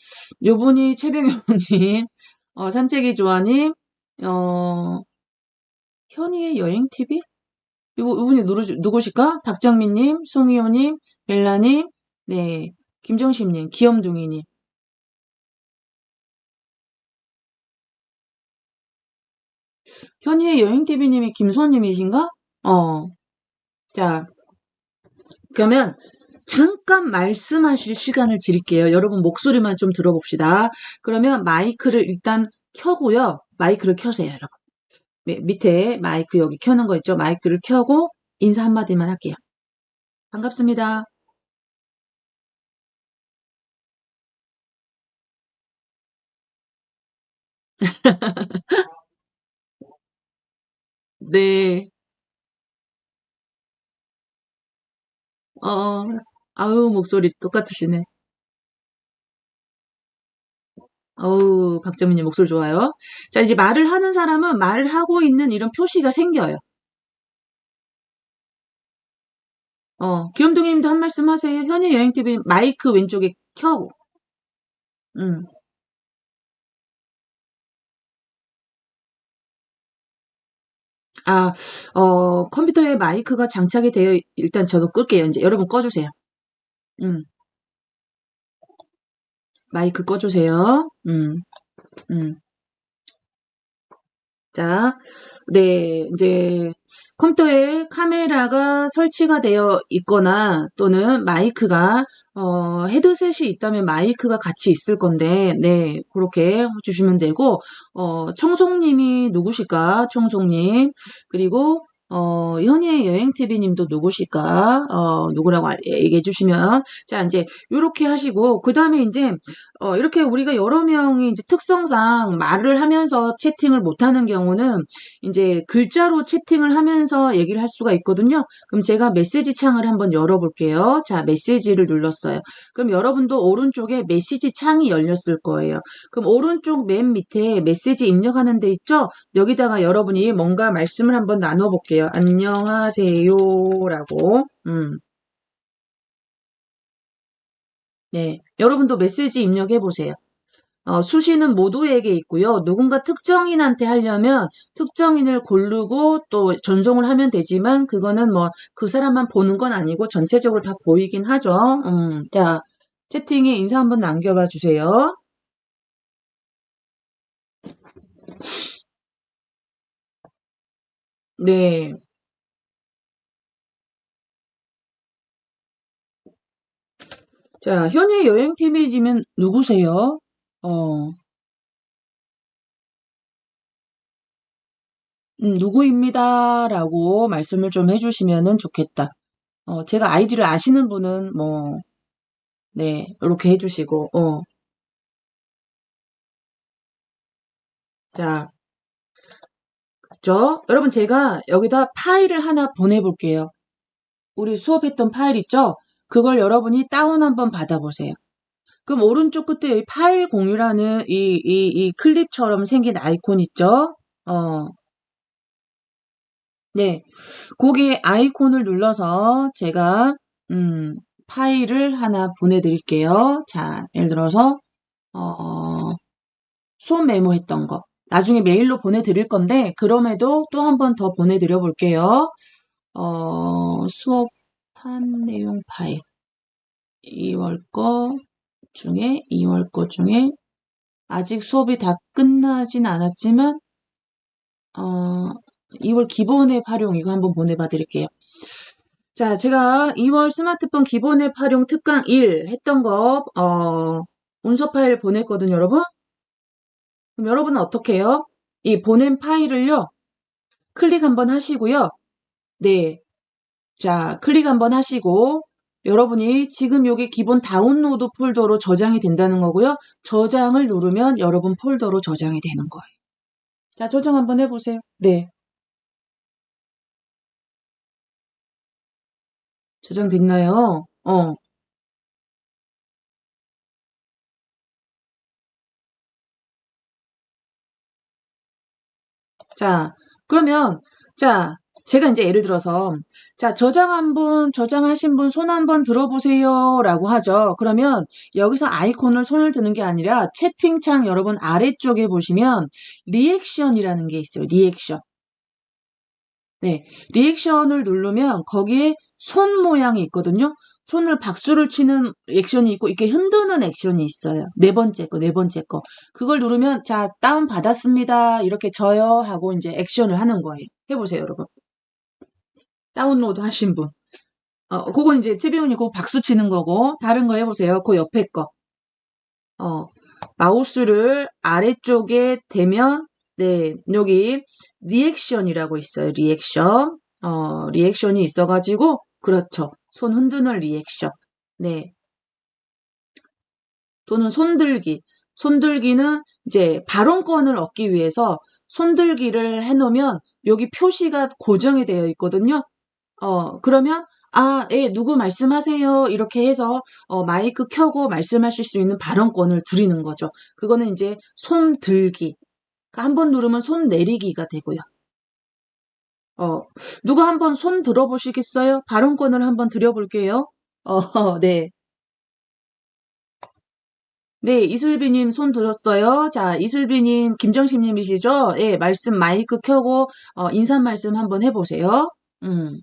요분이 최병현님, 산책이 좋아님, 어, 현이의 여행 TV? 이분이 누구실까? 박정민님, 송희호님, 벨라님, 네, 김정심님, 귀염둥이님. 현이의 여행 TV님이 김소님이신가? 자, 그러면 잠깐 말씀하실 시간을 드릴게요. 여러분 목소리만 좀 들어봅시다. 그러면 마이크를 일단 켜고요. 마이크를 켜세요, 여러분. 밑에 마이크 여기 켜는 거 있죠? 마이크를 켜고 인사 한마디만 할게요. 반갑습니다. 네, 어, 아우, 목소리 똑같으시네. 어우, 박정민님 목소리 좋아요. 자, 이제 말을 하는 사람은 말을 하고 있는 이런 표시가 생겨요. 귀염둥이님도 한 말씀 하세요. 현희 여행TV 마이크 왼쪽에 켜고. 음. 아, 컴퓨터에 마이크가 장착이 되어, 일단 저도 끌게요. 이제 여러분 꺼주세요. 음, 마이크 꺼주세요. 음. 자, 네, 이제 컴퓨터에 카메라가 설치가 되어 있거나 또는 마이크가, 헤드셋이 있다면 마이크가 같이 있을 건데, 네, 그렇게 해주시면 되고, 청송님이 누구실까? 청송님. 그리고, 현희의 여행TV님도 누구실까? 누구라고 얘기해 주시면. 자, 이제, 요렇게 하시고, 그 다음에 이제, 이렇게 우리가 여러 명이 이제 특성상 말을 하면서 채팅을 못하는 경우는 이제 글자로 채팅을 하면서 얘기를 할 수가 있거든요. 그럼 제가 메시지 창을 한번 열어볼게요. 자, 메시지를 눌렀어요. 그럼 여러분도 오른쪽에 메시지 창이 열렸을 거예요. 그럼 오른쪽 맨 밑에 메시지 입력하는 데 있죠? 여기다가 여러분이 뭔가 말씀을 한번 나눠볼게요. 안녕하세요라고. 네. 여러분도 메시지 입력해 보세요. 수시는 모두에게 있고요. 누군가 특정인한테 하려면 특정인을 고르고 또 전송을 하면 되지만 그거는 뭐 그 사람만 보는 건 아니고 전체적으로 다 보이긴 하죠. 자, 채팅에 인사 한번 남겨봐 주세요. 네. 자, 현재 여행팀이면 누구세요? 어, 누구입니다라고 말씀을 좀 해주시면은 좋겠다. 제가 아이디를 아시는 분은 뭐, 네, 이렇게 해주시고, 자, 여러분 제가 여기다 파일을 하나 보내볼게요. 우리 수업했던 파일 있죠? 그걸 여러분이 다운 한번 받아보세요. 그럼 오른쪽 끝에 여기 파일 공유라는 이 클립처럼 생긴 아이콘 있죠? 어, 네. 거기 아이콘을 눌러서 제가, 음, 파일을 하나 보내드릴게요. 자, 예를 들어서, 어, 수업 메모했던 거. 나중에 메일로 보내드릴 건데, 그럼에도 또 한 번 더 보내드려 볼게요. 수업한 내용 파일. 2월 거 2월 거 중에, 아직 수업이 다 끝나진 않았지만, 어, 2월 기본 앱 활용 이거 한번 보내봐 드릴게요. 자, 제가 2월 스마트폰 기본 앱 활용 특강 1 했던 거, 문서 파일 보냈거든요, 여러분. 그럼 여러분은 어떻게 해요? 이 보낸 파일을요, 클릭 한번 하시고요. 네. 자, 클릭 한번 하시고, 여러분이 지금 여기 기본 다운로드 폴더로 저장이 된다는 거고요. 저장을 누르면 여러분 폴더로 저장이 되는 거예요. 자, 저장 한번 해보세요. 네. 저장됐나요? 자, 그러면, 자, 제가 이제 예를 들어서, 자, 저장하신 분 손 한번 들어보세요. 라고 하죠. 그러면 여기서 아이콘을 손을 드는 게 아니라 채팅창 여러분 아래쪽에 보시면 리액션이라는 게 있어요. 리액션. 네. 리액션을 누르면 거기에 손 모양이 있거든요. 손을 박수를 치는 액션이 있고, 이렇게 흔드는 액션이 있어요. 네 번째 거. 그걸 누르면, 자, 다운 받았습니다. 이렇게 저요. 하고 이제 액션을 하는 거예요. 해보세요, 여러분. 다운로드 하신 분. 그건 이제 채비훈이 그거 박수 치는 거고, 다른 거 해보세요. 그 옆에 거. 어, 마우스를 아래쪽에 대면, 네, 여기 리액션이라고 있어요. 리액션. 리액션이 있어가지고, 그렇죠. 손 흔드는 리액션. 네. 또는 손들기. 손들기는 이제 발언권을 얻기 위해서 손들기를 해놓으면 여기 표시가 고정이 되어 있거든요. 그러면 예, 누구 말씀하세요. 이렇게 해서 마이크 켜고 말씀하실 수 있는 발언권을 드리는 거죠. 그거는 이제 손 들기. 한 번 누르면 손 내리기가 되고요. 누가 한번 손 들어보시겠어요? 발언권을 한번 드려볼게요. 네. 네, 이슬비님 손 들었어요. 자, 이슬비님, 김정식님이시죠? 예, 말씀 마이크 켜고 인사 말씀 한번 해보세요. 음.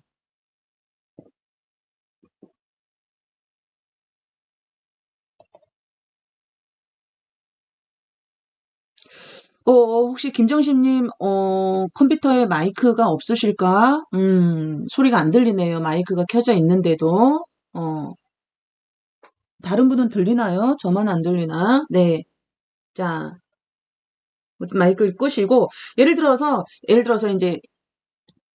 혹시 김정식님, 컴퓨터에 마이크가 없으실까? 소리가 안 들리네요. 마이크가 켜져 있는데도. 다른 분은 들리나요? 저만 안 들리나? 네. 자, 마이크를 끄시고, 예를 들어서 이제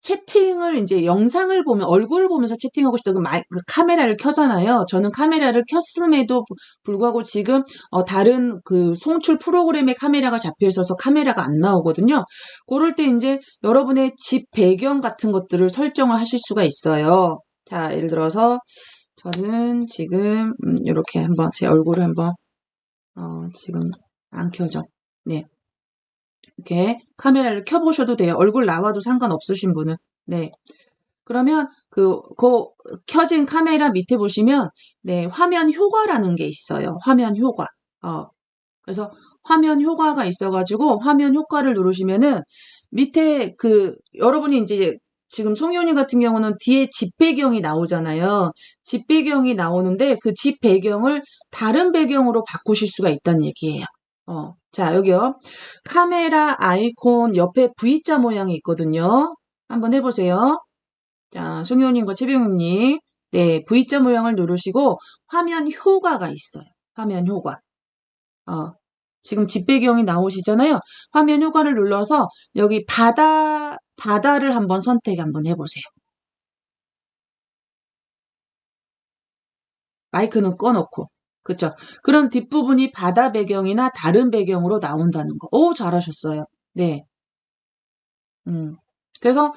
채팅을 이제 영상을 보면 얼굴을 보면서 채팅하고 싶다 그 카메라를 켜잖아요. 저는 카메라를 켰음에도 불구하고 지금 다른 그 송출 프로그램에 카메라가 잡혀 있어서 카메라가 안 나오거든요. 그럴 때 이제 여러분의 집 배경 같은 것들을 설정을 하실 수가 있어요. 자, 예를 들어서 저는 지금 이렇게 한번 제 얼굴을 한번 지금 안 켜져. 네. 이렇게 카메라를 켜보셔도 돼요. 얼굴 나와도 상관없으신 분은. 네. 그러면 그 켜진 카메라 밑에 보시면 네, 화면 효과라는 게 있어요. 화면 효과. 그래서 화면 효과가 있어가지고 화면 효과를 누르시면은 밑에 여러분이 이제 지금 송현이 같은 경우는 뒤에 집 배경이 나오잖아요. 집 배경이 나오는데 그 집 배경을 다른 배경으로 바꾸실 수가 있다는 얘기예요. 자, 여기요. 카메라 아이콘 옆에 V자 모양이 있거든요. 한번 해보세요. 자, 송혜원님과 최병욱님. 네, V자 모양을 누르시고 화면 효과가 있어요. 화면 효과. 지금 집 배경이 나오시잖아요. 화면 효과를 눌러서 여기 바다를 한번 한번 해보세요. 마이크는 꺼놓고. 그쵸? 그럼 뒷부분이 바다 배경이나 다른 배경으로 나온다는 거. 오, 잘하셨어요. 네. 그래서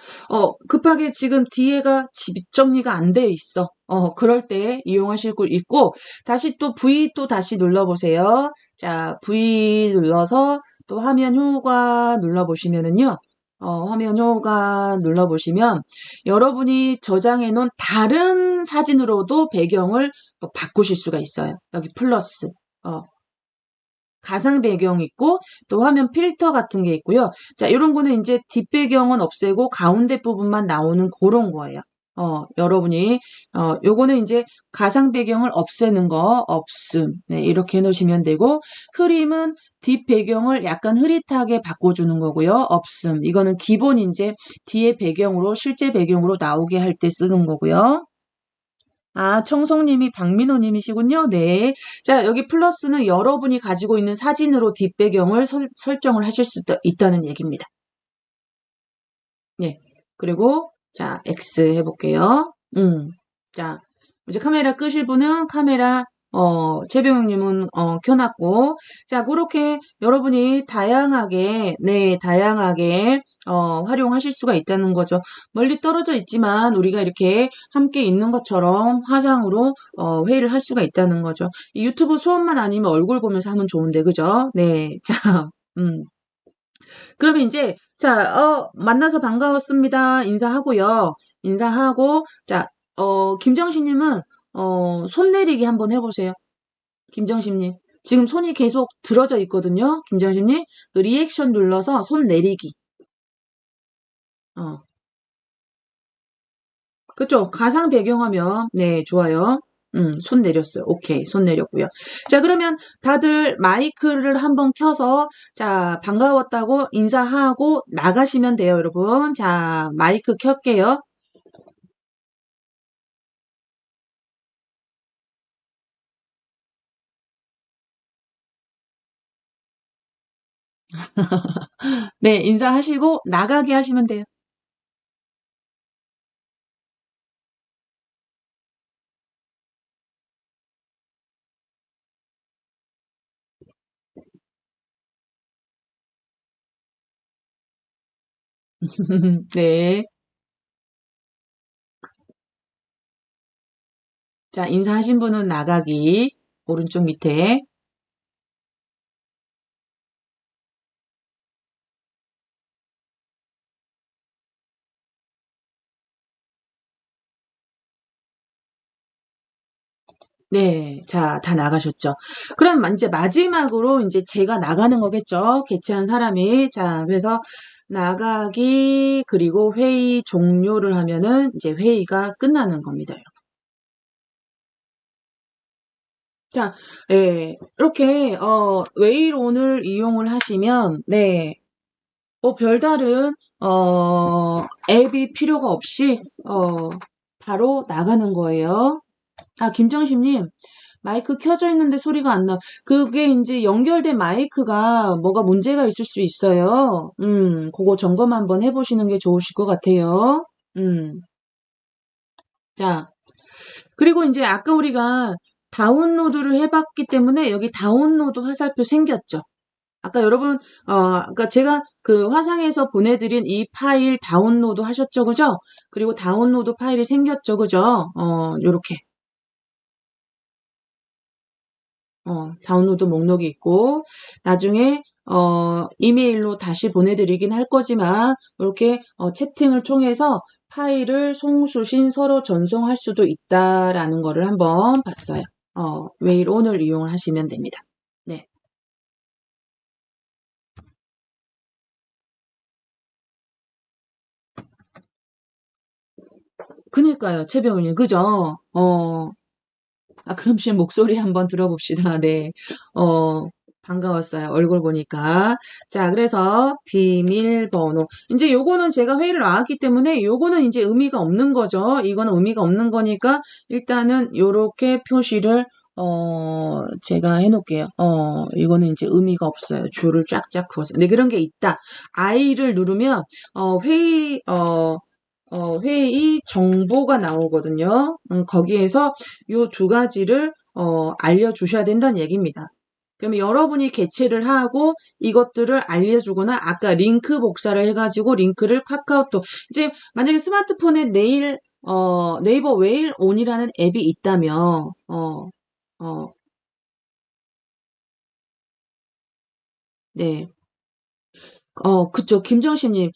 급하게 지금 뒤에가 집 정리가 안 돼 있어. 그럴 때 이용하실 수 있고 다시 또 V 또 다시 눌러보세요. 자, V 눌러서 또 화면 효과 눌러보시면은요. 화면 효과 눌러보시면 여러분이 저장해 놓은 다른 사진으로도 배경을 바꾸실 수가 있어요. 여기 플러스. 가상 배경 있고 또 화면 필터 같은 게 있고요. 자, 이런 거는 이제 뒷배경은 없애고 가운데 부분만 나오는 그런 거예요. 여러분이 요거는 이제 가상 배경을 없애는 거 없음. 네, 이렇게 해 놓으시면 되고 흐림은 뒷 배경을 약간 흐릿하게 바꿔주는 거고요. 없음. 이거는 기본 이제 뒤에 배경으로 실제 배경으로 나오게 할 때 쓰는 거고요. 아, 청송님이 박민호님이시군요. 네. 자, 여기 플러스는 여러분이 가지고 있는 사진으로 뒷배경을 설정을 하실 수 있다는 얘기입니다. 네. 그리고, 자, X 해볼게요. 자, 이제 카메라 끄실 분은 카메라, 최병욱님은, 켜놨고. 자, 그렇게 여러분이 다양하게, 네, 다양하게, 활용하실 수가 있다는 거죠. 멀리 떨어져 있지만 우리가 이렇게 함께 있는 것처럼 화상으로, 회의를 할 수가 있다는 거죠. 이 유튜브 수업만 아니면 얼굴 보면서 하면 좋은데, 그죠? 네. 자, 음. 그러면 이제, 자, 만나서 반가웠습니다. 인사하고요. 인사하고, 자, 김정신님은, 손 내리기 한번 해보세요. 김정신님. 지금 손이 계속 들어져 있거든요. 김정신님. 그 리액션 눌러서 손 내리기. 어, 그쵸? 가상 배경화면. 네, 좋아요. 손 내렸어요. 오케이, 손 내렸고요. 자, 그러면 다들 마이크를 한번 켜서, 자, 반가웠다고 인사하고 나가시면 돼요, 여러분. 자, 마이크 켤게요. 네, 인사하시고 나가게 하시면 돼요. 네. 자, 인사하신 분은 나가기. 오른쪽 밑에. 네. 자, 다 나가셨죠. 그럼 이제 마지막으로 이제 제가 나가는 거겠죠. 개최한 사람이. 자, 그래서 나가기, 그리고 회의 종료를 하면은 이제 회의가 끝나는 겁니다. 자, 예, 이렇게, 웨이론을 이용을 하시면, 네, 별다른, 앱이 필요가 없이, 바로 나가는 거예요. 아, 김정심님, 마이크 켜져 있는데 소리가 안 나. 그게 이제 연결된 마이크가 뭐가 문제가 있을 수 있어요. 그거 점검 한번 해보시는 게 좋으실 것 같아요. 자, 그리고 이제 아까 우리가 다운로드를 해봤기 때문에 여기 다운로드 화살표 생겼죠. 아까 여러분, 아까 제가 그 화상에서 보내드린 이 파일 다운로드 하셨죠, 그죠? 그리고 다운로드 파일이 생겼죠, 그죠? 요렇게. 다운로드 목록이 있고, 나중에, 이메일로 다시 보내드리긴 할 거지만, 이렇게, 채팅을 통해서 파일을 송수신 서로 전송할 수도 있다라는 거를 한번 봤어요. 메일 오늘 이용을 하시면 됩니다. 네. 그니까요, 최병훈님, 그죠? 그럼 씨 목소리 한번 들어봅시다. 네. 어, 반가웠어요. 얼굴 보니까. 자, 그래서 비밀번호. 이제 요거는 제가 회의를 나왔기 때문에 요거는 이제 의미가 없는 거죠. 이거는 의미가 없는 거니까 일단은 요렇게 표시를 제가 해놓을게요. 이거는 이제 의미가 없어요. 줄을 쫙쫙 그어서. 네, 그런 게 있다. I를 누르면, 회의 정보가 나오거든요. 거기에서 요 두 가지를 알려주셔야 된다는 얘기입니다. 그러면 여러분이 개최를 하고 이것들을 알려주거나 아까 링크 복사를 해가지고 링크를 카카오톡 이제 만약에 스마트폰에 네이버 웨일 온이라는 앱이 있다면 어, 네. 그쵸. 김정신님,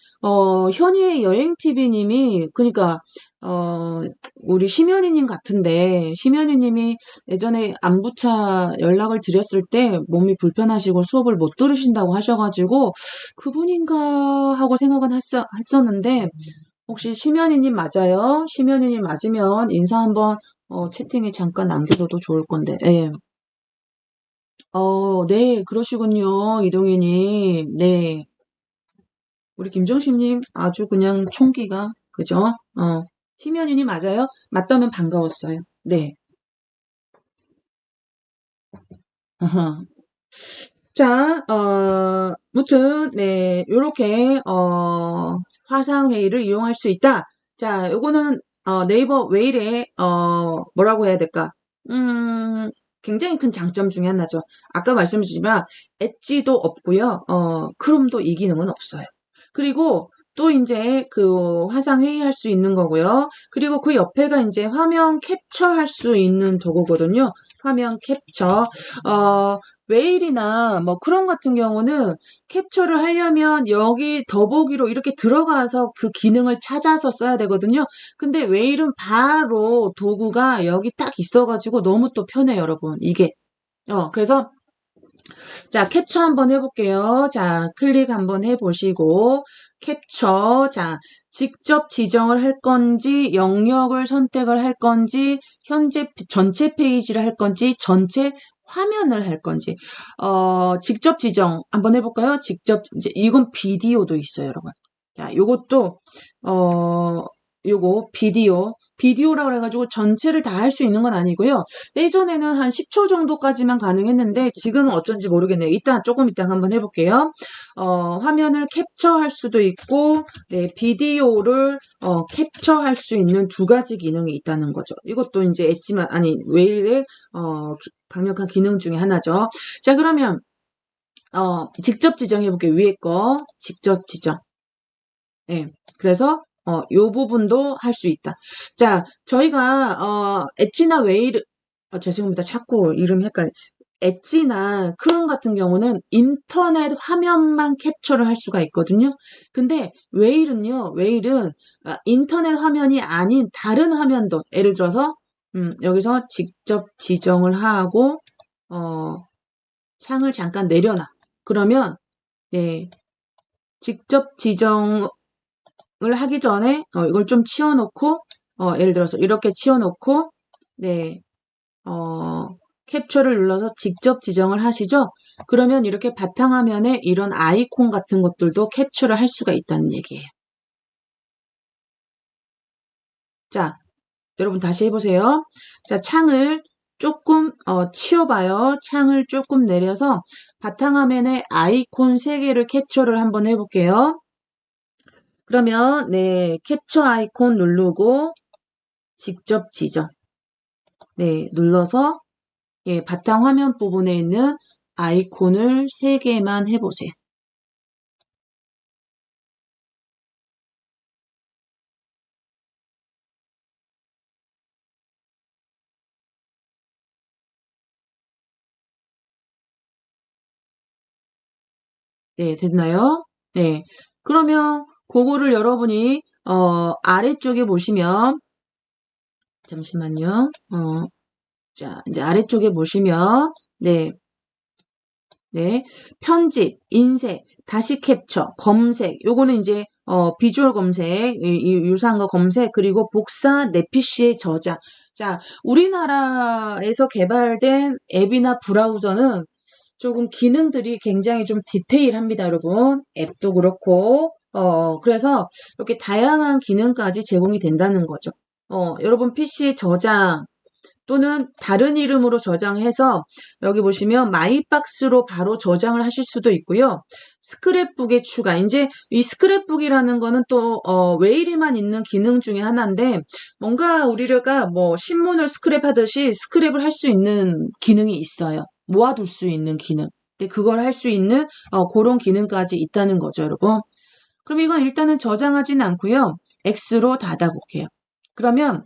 현희의 여행TV님이, 그니까, 어, 우리 심연희님 같은데, 심연희님이 예전에 안부차 연락을 드렸을 때 몸이 불편하시고 수업을 못 들으신다고 하셔가지고, 그분인가 하고 생각은 했었는데, 혹시 심연희님 맞아요? 심연희님 맞으면 인사 한번, 채팅에 잠깐 남겨줘도 좋을 건데, 예. 네, 그러시군요. 이동희님. 네. 우리 김정식님 아주 그냥 총기가 그죠? 심연인이 맞아요? 맞다면 반가웠어요. 네. 자, 무튼 네, 요렇게 화상 회의를 이용할 수 있다. 자, 요거는 네이버 웨일에 뭐라고 해야 될까? 음, 굉장히 큰 장점 중에 하나죠. 아까 말씀드렸지만 엣지도 없고요. 크롬도 이 기능은 없어요. 그리고 또 이제 그 화상 회의할 수 있는 거고요. 그리고 그 옆에가 이제 화면 캡처할 수 있는 도구거든요. 화면 캡처. 웨일이나 뭐 크롬 같은 경우는 캡처를 하려면 여기 더보기로 이렇게 들어가서 그 기능을 찾아서 써야 되거든요. 근데 웨일은 바로 도구가 여기 딱 있어가지고 너무 또 편해요, 여러분. 이게. 그래서 자, 캡처 한번 해볼게요. 자, 클릭 한번 해보시고, 캡처. 자, 직접 지정을 할 건지, 영역을 선택을 할 건지, 현재 전체 페이지를 할 건지, 전체 화면을 할 건지, 직접 지정 한번 해볼까요? 이제 이건 비디오도 있어요, 여러분. 자, 요것도, 어, 요거 비디오라고 해가지고 전체를 다 할 수 있는 건 아니고요. 예전에는 한 10초 정도까지만 가능했는데 지금은 어쩐지 모르겠네요. 조금 이따 한번 해볼게요. 화면을 캡처할 수도 있고, 네, 비디오를 캡처할 수 있는 두 가지 기능이 있다는 거죠. 이것도 이제 웨일의 강력한 기능 중에 하나죠. 자, 그러면 직접 지정해볼게요. 위에 거 직접 지정. 네, 그래서 요 부분도 할 수 있다. 자, 저희가 엣지나 웨일 죄송합니다. 자꾸 이름 헷갈려. 엣지나 크롬 같은 경우는 인터넷 화면만 캡처를 할 수가 있거든요. 근데 웨일은 인터넷 화면이 아닌 다른 화면도 예를 들어서 여기서 직접 지정을 하고 창을 잠깐 내려놔. 그러면 네, 직접 지정을 하기 전에 이걸 좀 치워놓고 예를 들어서 이렇게 치워놓고 네, 캡처를 눌러서 직접 지정을 하시죠. 그러면 이렇게 바탕화면에 이런 아이콘 같은 것들도 캡처를 할 수가 있다는 얘기예요. 자, 여러분 다시 해보세요. 자, 창을 조금 치워봐요. 창을 조금 내려서 바탕화면에 아이콘 3개를 캡처를 한번 해볼게요. 그러면 네, 캡처 아이콘 누르고 직접 지정 네, 눌러서 예, 바탕화면 부분에 있는 아이콘을 3개만 해보세요. 네, 됐나요? 네. 그러면 그거를 여러분이 아래쪽에 보시면 잠시만요. 자, 이제 아래쪽에 보시면 네. 네. 편집, 인쇄, 다시 캡처, 검색. 요거는 이제 비주얼 검색, 이 유사한 거 검색, 그리고 복사, 내 PC에 저장. 자, 우리나라에서 개발된 앱이나 브라우저는 조금 기능들이 굉장히 좀 디테일합니다, 여러분. 앱도 그렇고. 그래서 이렇게 다양한 기능까지 제공이 된다는 거죠. 여러분 PC 저장 또는 다른 이름으로 저장해서 여기 보시면 마이박스로 바로 저장을 하실 수도 있고요. 스크랩북에 추가. 이제 이 스크랩북이라는 거는 또 웨일에만 있는 기능 중에 하나인데 뭔가 우리가 뭐 신문을 스크랩하듯이 스크랩을 할 수 있는 기능이 있어요. 모아둘 수 있는 기능. 근데 그걸 할 수 있는 그런 기능까지 있다는 거죠, 여러분. 그럼 이건 일단은 저장하진 않고요. X로 닫아볼게요. 그러면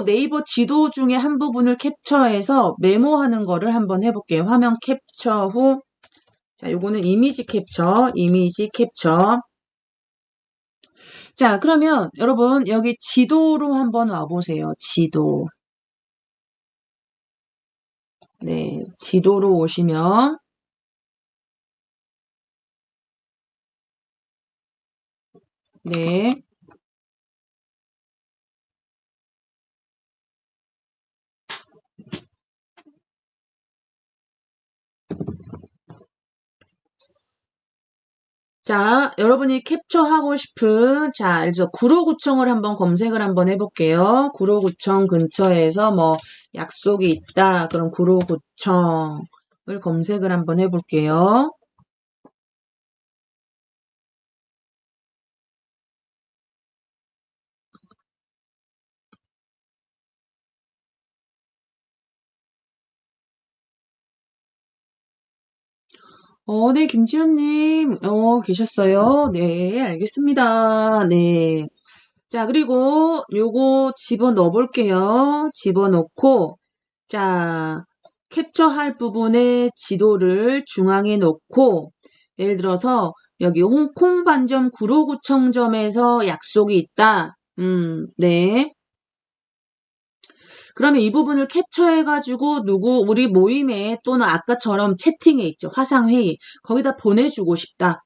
네이버 지도 중에 한 부분을 캡처해서 메모하는 거를 한번 해볼게요. 화면 캡처 후, 자, 요거는 이미지 캡처. 자, 그러면 여러분 여기 지도로 한번 와보세요. 지도. 네, 지도로 오시면 네. 자, 여러분이 캡처하고 싶은, 자, 예를 들어 구로구청을 한번 검색을 한번 해볼게요. 구로구청 근처에서 뭐 약속이 있다. 그럼 구로구청을 검색을 한번 해볼게요. 네, 김지현님, 계셨어요? 네, 알겠습니다. 네. 자, 그리고 요거 집어 넣어 볼게요. 집어 넣고, 자, 캡처할 부분에 지도를 중앙에 놓고 예를 들어서 여기 홍콩 반점 구로구청점에서 약속이 있다. 네. 그러면 이 부분을 캡처해가지고 우리 모임에 또는 아까처럼 채팅에 있죠. 화상회의. 거기다 보내주고 싶다.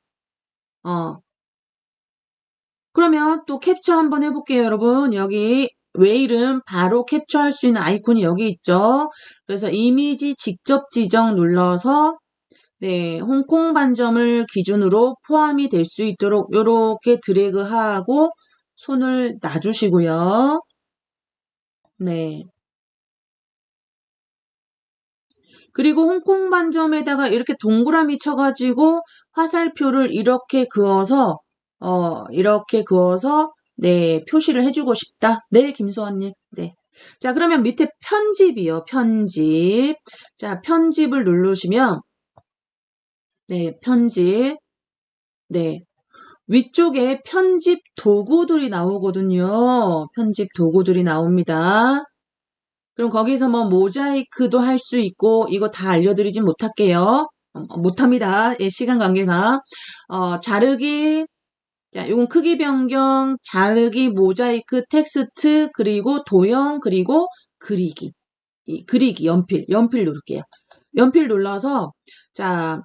그러면 또 캡처 한번 해볼게요, 여러분. 여기 웨일은 바로 캡처할 수 있는 아이콘이 여기 있죠. 그래서 이미지 직접 지정 눌러서 네, 홍콩 반점을 기준으로 포함이 될 수 있도록 이렇게 드래그하고 손을 놔주시고요. 네. 그리고 홍콩 반점에다가 이렇게 동그라미 쳐가지고 화살표를 이렇게 그어서, 네, 표시를 해주고 싶다. 네, 김소환님. 네. 자, 그러면 밑에 편집이요, 편집. 자, 편집을 누르시면, 네, 편집. 네. 위쪽에 편집 도구들이 나오거든요. 편집 도구들이 나옵니다. 그럼 거기서 뭐 모자이크도 할 수 있고 이거 다 알려드리진 못할게요. 못합니다. 예, 시간 관계상. 자르기, 자, 이건 크기 변경, 자르기, 모자이크, 텍스트, 그리고 도형, 그리고 그리기. 그리기, 연필 누를게요. 연필 눌러서, 자,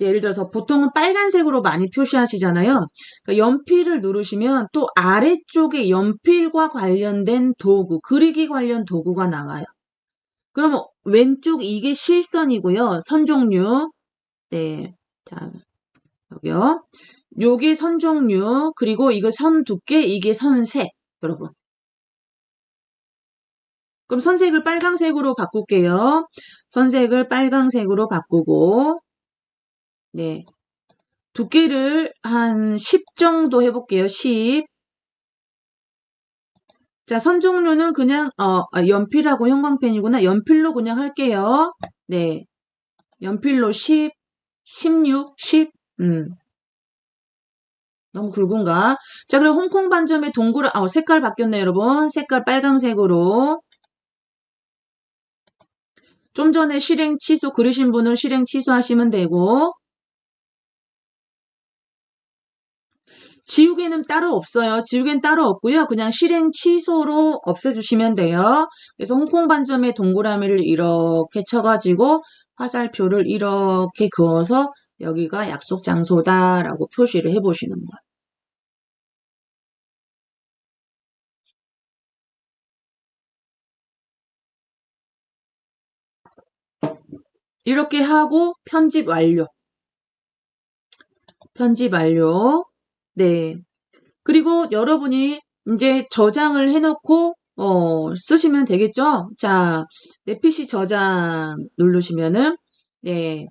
예를 들어서 보통은 빨간색으로 많이 표시하시잖아요. 그러니까 연필을 누르시면 또 아래쪽에 연필과 관련된 도구, 그리기 관련 도구가 나와요. 그러면 왼쪽 이게 실선이고요. 선 종류. 네. 자, 여기요. 요게 선 종류, 그리고 이거 선 두께, 이게 선색. 여러분. 그럼 선색을 빨강색으로 바꿀게요. 선색을 빨강색으로 바꾸고, 네. 두께를 한 10 정도 해볼게요. 10. 자, 선 종류는 그냥, 연필하고 형광펜이구나. 연필로 그냥 할게요. 네. 연필로 10, 16, 10. 너무 굵은가? 자, 그리고 홍콩 반점의 색깔 바뀌었네요, 여러분. 색깔 빨강색으로. 좀 전에 실행 취소 그리신 분은 실행 취소하시면 되고, 지우개는 따로 없어요. 지우개는 따로 없고요. 그냥 실행 취소로 없애주시면 돼요. 그래서 홍콩 반점의 동그라미를 이렇게 쳐가지고 화살표를 이렇게 그어서 여기가 약속 장소다라고 표시를 해보시는 거예요. 이렇게 하고 편집 완료. 편집 완료. 네. 그리고 여러분이 이제 저장을 해놓고 쓰시면 되겠죠? 자, 내 PC 저장 누르시면은 네,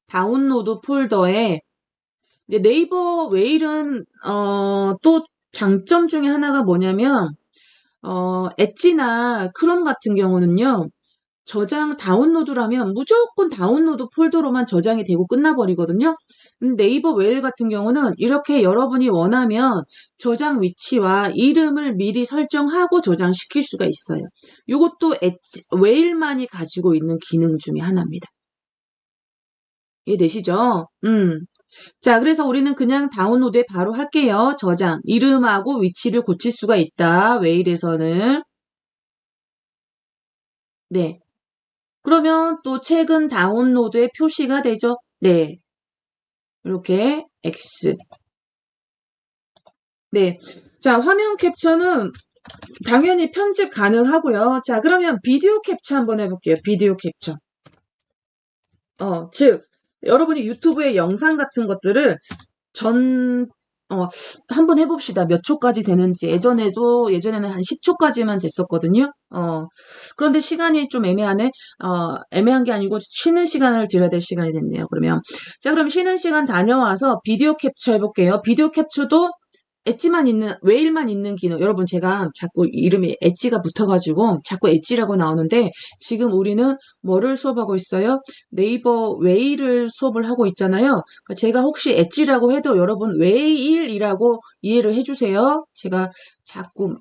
다운로드 폴더에 이제 네이버 웨일은 또 장점 중에 하나가 뭐냐면 엣지나 크롬 같은 경우는요. 저장 다운로드를 하면 무조건 다운로드 폴더로만 저장이 되고 끝나버리거든요. 네이버 웨일 같은 경우는 이렇게 여러분이 원하면 저장 위치와 이름을 미리 설정하고 저장시킬 수가 있어요. 이것도 웨일만이 가지고 있는 기능 중에 하나입니다. 이해되시죠? 자, 그래서 우리는 그냥 다운로드에 바로 할게요. 저장. 이름하고 위치를 고칠 수가 있다. 웨일에서는. 네. 그러면 또 최근 다운로드에 표시가 되죠. 네. 이렇게 X. 네. 자, 화면 캡처는 당연히 편집 가능하고요. 자, 그러면 비디오 캡처 한번 해볼게요. 비디오 캡처. 즉, 여러분이 유튜브에 영상 같은 것들을 한번 해봅시다. 몇 초까지 되는지. 예전에는 한 10초까지만 됐었거든요. 그런데 시간이 좀 애매하네. 애매한 게 아니고 쉬는 시간을 들여야 될 시간이 됐네요. 자, 그럼 쉬는 시간 다녀와서 비디오 캡처 해볼게요. 비디오 캡처도 웨일만 있는 기능. 여러분, 제가 자꾸 이름이 엣지가 붙어가지고 자꾸 엣지라고 나오는데 지금 우리는 뭐를 수업하고 있어요? 네이버 웨일을 수업을 하고 있잖아요. 그러니까 제가 혹시 엣지라고 해도 여러분 웨일이라고 이해를 해주세요. 제가 자꾸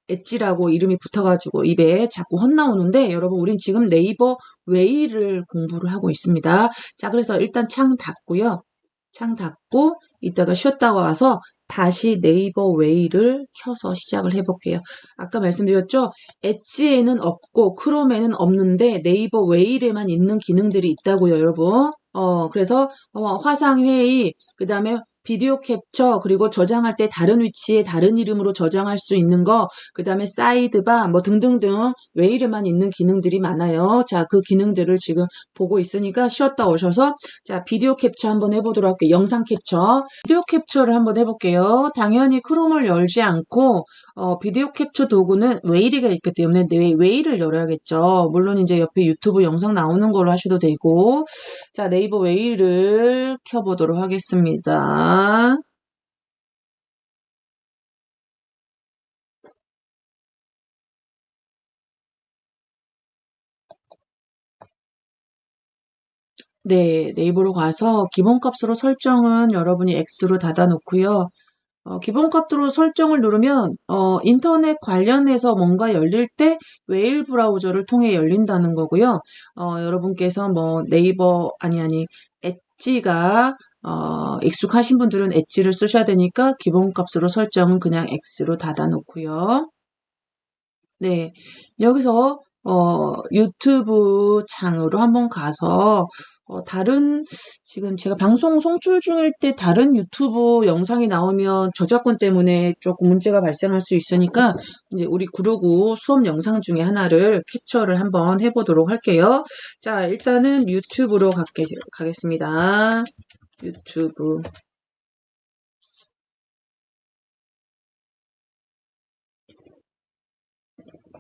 엣지라고 이름이 붙어가지고 입에 자꾸 헛나오는데 여러분 우린 지금 네이버 웨이를 공부를 하고 있습니다. 자, 그래서 일단 창 닫고요. 창 닫고 이따가 쉬었다가 와서 다시 네이버 웨이를 켜서 시작을 해볼게요. 아까 말씀드렸죠? 엣지에는 없고 크롬에는 없는데 네이버 웨이에만 있는 기능들이 있다고요, 여러분. 그래서 화상회의, 그 다음에 비디오 캡처, 그리고 저장할 때 다른 위치에 다른 이름으로 저장할 수 있는 거, 그 다음에 사이드바, 뭐 등등등 웨이에만 있는 기능들이 많아요. 자, 그 기능들을 지금 보고 있으니까 쉬었다 오셔서 자, 비디오 캡처 한번 해보도록 할게요. 영상 캡처. 비디오 캡처를 한번 해볼게요. 당연히 크롬을 열지 않고 비디오 캡처 도구는 웨이리가 있기 때문에 웨이를 열어야겠죠. 물론 이제 옆에 유튜브 영상 나오는 걸로 하셔도 되고 자, 네이버 웨이를 켜보도록 하겠습니다. 네, 네이버로 가서 기본값으로 설정은 여러분이 X로 닫아놓고요. 기본값으로 설정을 누르면 인터넷 관련해서 뭔가 열릴 때 웨일 브라우저를 통해 열린다는 거고요. 여러분께서 뭐 네이버 아니 엣지가 익숙하신 분들은 엣지를 쓰셔야 되니까 기본값으로 설정은 그냥 X로 닫아놓고요. 네, 여기서 유튜브 창으로 한번 가서 지금 제가 방송 송출 중일 때 다른 유튜브 영상이 나오면 저작권 때문에 조금 문제가 발생할 수 있으니까 이제 우리 구로구 수업 영상 중에 하나를 캡처를 한번 해보도록 할게요. 자, 일단은 유튜브로 가겠습니다. 유튜브.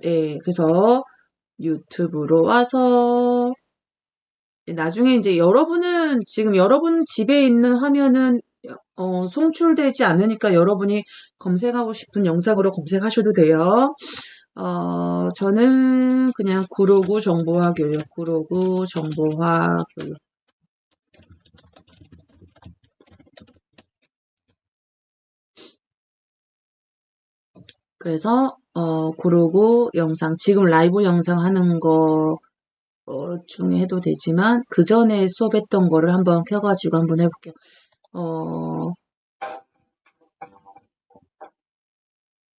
네, 그래서 유튜브로 와서 나중에 이제 여러분은 지금 여러분 집에 있는 화면은 송출되지 않으니까 여러분이 검색하고 싶은 영상으로 검색하셔도 돼요. 저는 그냥 구로구 정보화 교육, 구로구 정보화 교육. 그래서 구로구 영상, 지금 라이브 영상 하는 거 중에 해도 되지만 그 전에 수업했던 거를 한번 켜가지고 한번 해볼게요.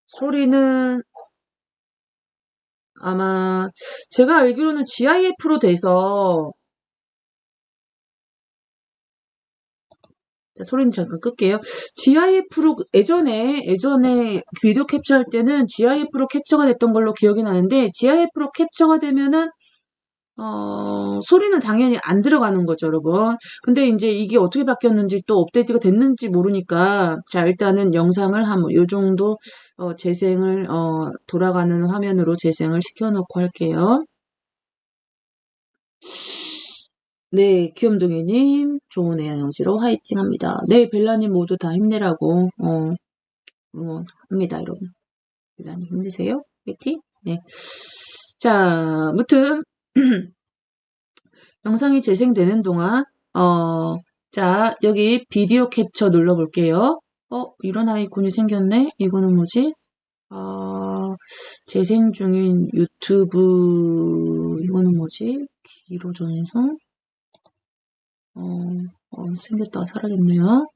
소리는 아마 제가 알기로는 GIF로 돼서 자, 소리는 잠깐 끌게요. GIF로 예전에 비디오 캡처할 때는 GIF로 캡처가 됐던 걸로 기억이 나는데 GIF로 캡처가 되면은 소리는 당연히 안 들어가는 거죠, 여러분. 근데 이제 이게 어떻게 바뀌었는지 또 업데이트가 됐는지 모르니까 자, 일단은 영상을 요 정도 재생을 돌아가는 화면으로 재생을 시켜놓고 할게요. 네, 귀염둥이님, 좋은 에너지로 화이팅 합니다. 네, 벨라님 모두 다 힘내라고, 합니다, 여러분. 벨라님 힘내세요. 화이팅. 네. 자, 무튼, 영상이 재생되는 동안, 자, 여기 비디오 캡처 눌러볼게요. 이런 아이콘이 생겼네? 이거는 뭐지? 재생 중인 유튜브, 이거는 뭐지? 기로 전송? 생겼다가 사라졌네요.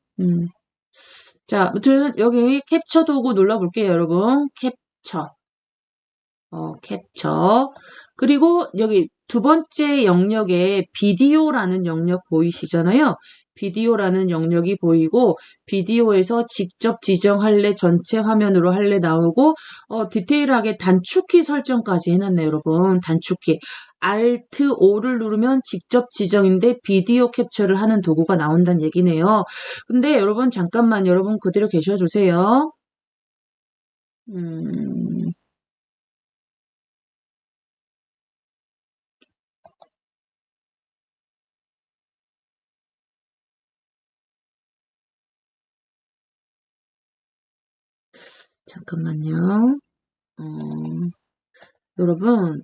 자, 아무튼 여기 캡처 도구 눌러볼게요, 여러분. 캡처. 캡처. 그리고 여기 두 번째 영역에 비디오라는 영역 보이시잖아요. 비디오라는 영역이 보이고 비디오에서 직접 지정할래 전체 화면으로 할래 나오고 디테일하게 단축키 설정까지 해놨네요, 여러분. 단축키. Alt O를 누르면 직접 지정인데 비디오 캡처를 하는 도구가 나온다는 얘기네요. 근데 여러분 잠깐만 여러분 그대로 계셔주세요. 잠깐만요. 여러분,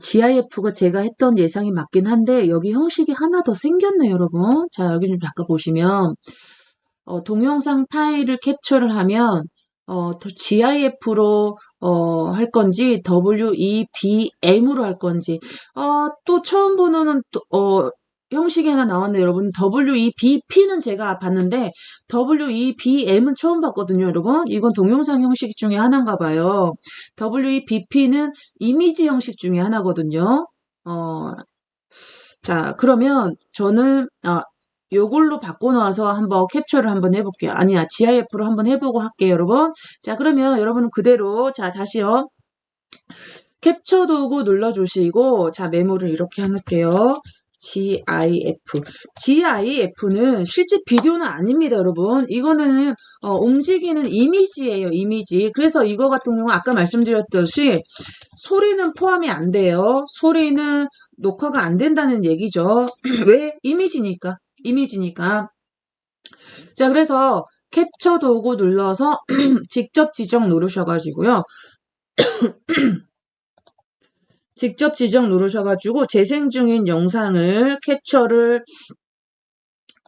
GIF가 제가 했던 예상이 맞긴 한데, 여기 형식이 하나 더 생겼네요, 여러분. 자, 여기 좀 잠깐 보시면, 동영상 파일을 캡처를 하면, GIF로 할 건지, WEBM으로 할 건지, 또 처음 보는, 형식이 하나 나왔네요, 여러분. WEBP는 제가 봤는데, WEBM은 처음 봤거든요, 여러분. 이건 동영상 형식 중에 하나인가 봐요. WEBP는 이미지 형식 중에 하나거든요. 어, 자, 그러면 저는, 요걸로 바꿔놔서 한번 캡처를 한번 해볼게요. 아니야, GIF로 한번 해보고 할게요, 여러분. 자, 그러면 여러분은 그대로, 자, 다시요. 캡처 도구 눌러주시고, 자, 메모를 이렇게 해놓을게요. GIF. GIF는 실제 비디오는 아닙니다, 여러분. 이거는, 움직이는 이미지예요, 이미지. 그래서 이거 같은 경우 아까 말씀드렸듯이 소리는 포함이 안 돼요. 소리는 녹화가 안 된다는 얘기죠. 왜? 이미지니까. 이미지니까. 자, 그래서 캡처 도구 눌러서 직접 지정 누르셔가지고요. 직접 지정 누르셔가지고 재생 중인 영상을 캡처를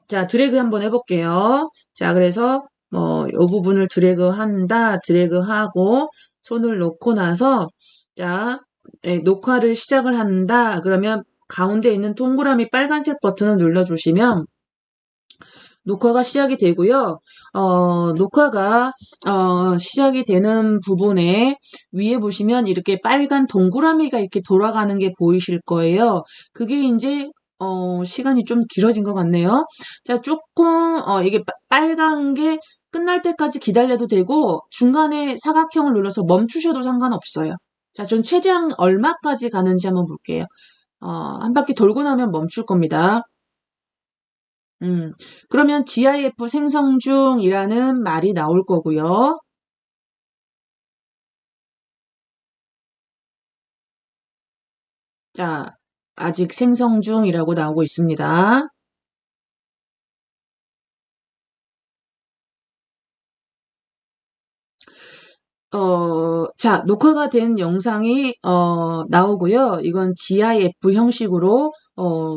자 드래그 한번 해볼게요. 자 그래서 이 부분을 드래그 한다 드래그 하고 손을 놓고 나서 자 녹화를 시작을 한다 그러면 가운데 있는 동그라미 빨간색 버튼을 눌러주시면 녹화가 시작이 되고요. 녹화가 시작이 되는 부분에 위에 보시면 이렇게 빨간 동그라미가 이렇게 돌아가는 게 보이실 거예요. 그게 이제 시간이 좀 길어진 것 같네요. 자, 조금 이게 빨간 게 끝날 때까지 기다려도 되고 중간에 사각형을 눌러서 멈추셔도 상관없어요. 자, 전 최대한 얼마까지 가는지 한번 볼게요. 한 바퀴 돌고 나면 멈출 겁니다. 그러면 GIF 생성 중이라는 말이 나올 거고요. 자, 아직 생성 중이라고 나오고 있습니다. 자, 녹화가 된 영상이, 나오고요. 이건 GIF 형식으로,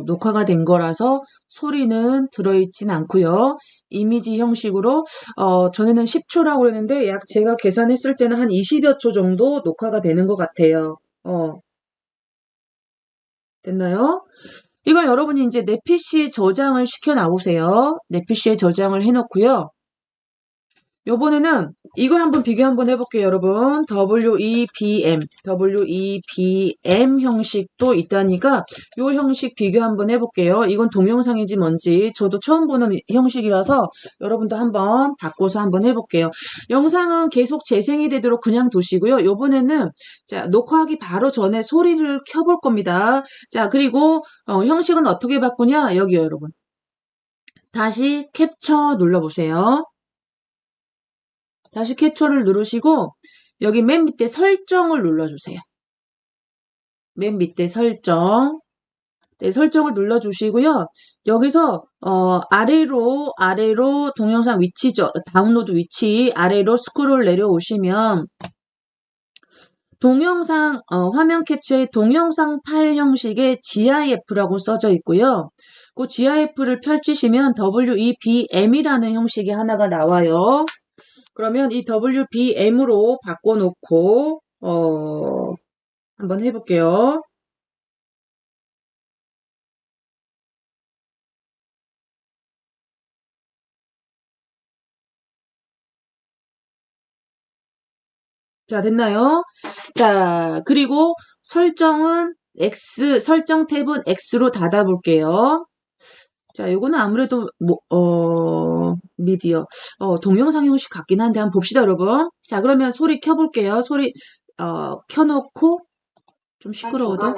녹화가 된 거라서 소리는 들어있진 않고요. 이미지 형식으로, 전에는 10초라고 그랬는데, 약 제가 계산했을 때는 한 20여 초 정도 녹화가 되는 것 같아요. 됐나요? 이걸 여러분이 이제 내 PC에 저장을 시켜 나오세요. 내 PC에 저장을 해놓고요. 요번에는 이걸 한번 비교 한번 해볼게요, 여러분. WEBM 형식도 있다니까 요 형식 비교 한번 해볼게요. 이건 동영상인지 뭔지 저도 처음 보는 형식이라서 여러분도 한번 바꿔서 한번 해볼게요. 영상은 계속 재생이 되도록 그냥 두시고요. 요번에는 자, 녹화하기 바로 전에 소리를 켜볼 겁니다. 자, 그리고 형식은 어떻게 바꾸냐? 여기요, 여러분. 다시 캡처 눌러보세요. 다시 캡처를 누르시고 여기 맨 밑에 설정을 눌러주세요. 맨 밑에 설정. 네, 설정을 눌러주시고요. 여기서 아래로 동영상 위치죠. 다운로드 위치 아래로 스크롤 내려오시면 동영상 화면 캡처의 동영상 파일 형식의 GIF라고 써져 있고요. 그 GIF를 펼치시면 WEBM이라는 형식이 하나가 나와요. 그러면 이 WBM으로 바꿔놓고 한번 해볼게요. 자, 됐나요? 자, 그리고 설정은 설정 탭은 X로 닫아볼게요. 자, 요거는 아무래도 미디어 동영상 형식 같긴 한데 한번 봅시다, 여러분. 자, 그러면 소리 켜볼게요. 소리 켜놓고 좀 시끄러워도.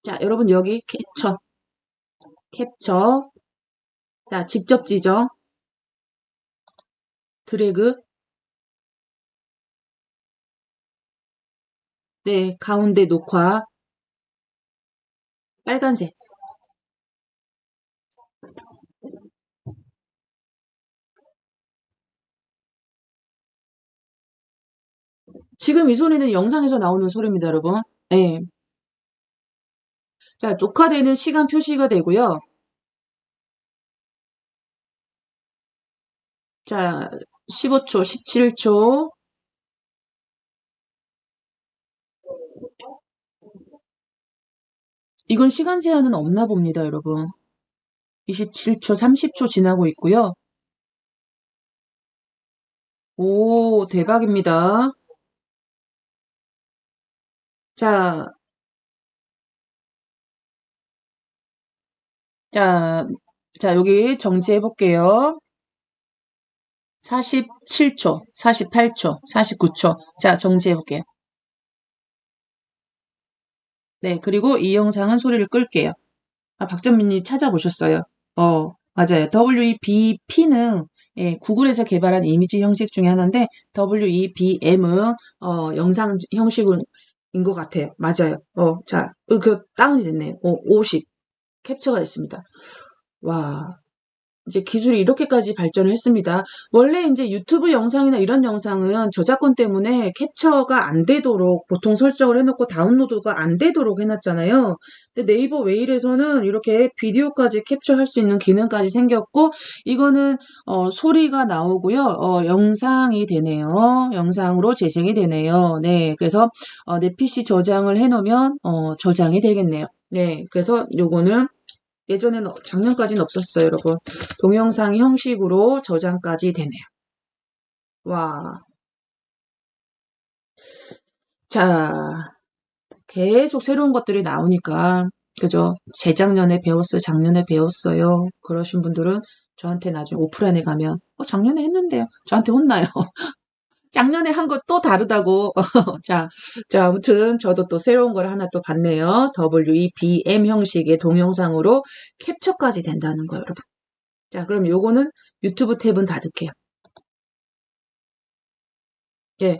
자, 여러분 여기 캡처. 자, 직접 지정. 드래그. 네, 가운데 녹화. 빨간색. 지금 이 소리는 영상에서 나오는 소리입니다, 여러분. 네. 자, 녹화되는 시간 표시가 되고요. 자, 15초, 17초. 이건 시간 제한은 없나 봅니다, 여러분. 27초, 30초 지나고 있고요. 오, 대박입니다. 자, 자, 자, 여기 정지해 볼게요. 47초, 48초, 49초. 자, 정지해 볼게요. 네, 그리고 이 영상은 소리를 끌게요. 아, 박정민님 찾아보셨어요. 맞아요. WEBP는 예, 구글에서 개발한 이미지 형식 중에 하나인데 WEBM은 영상 형식인 것 같아요. 맞아요. 자, 그 다운이 됐네요. 50 캡처가 됐습니다. 와, 이제 기술이 이렇게까지 발전을 했습니다. 원래 이제 유튜브 영상이나 이런 영상은 저작권 때문에 캡처가 안 되도록 보통 설정을 해놓고 다운로드가 안 되도록 해놨잖아요. 근데 네이버 웨일에서는 이렇게 비디오까지 캡처할 수 있는 기능까지 생겼고, 이거는 소리가 나오고요. 영상이 되네요. 영상으로 재생이 되네요. 네, 그래서 내 PC 저장을 해놓으면 저장이 되겠네요. 네, 그래서 요거는 예전에는 작년까지는 없었어요, 여러분. 동영상 형식으로 저장까지 되네요. 와. 자, 계속 새로운 것들이 나오니까, 그죠? 재작년에 배웠어요, 작년에 배웠어요. 그러신 분들은 저한테 나중에 오프라인에 가면, 작년에 했는데요. 저한테 혼나요. 작년에 한 거 또 다르다고. 자, 아무튼 저도 또 새로운 걸 하나 또 봤네요. WEBM 형식의 동영상으로 캡처까지 된다는 거예요, 여러분. 자, 그럼 요거는 유튜브 탭은 닫을게요. 예.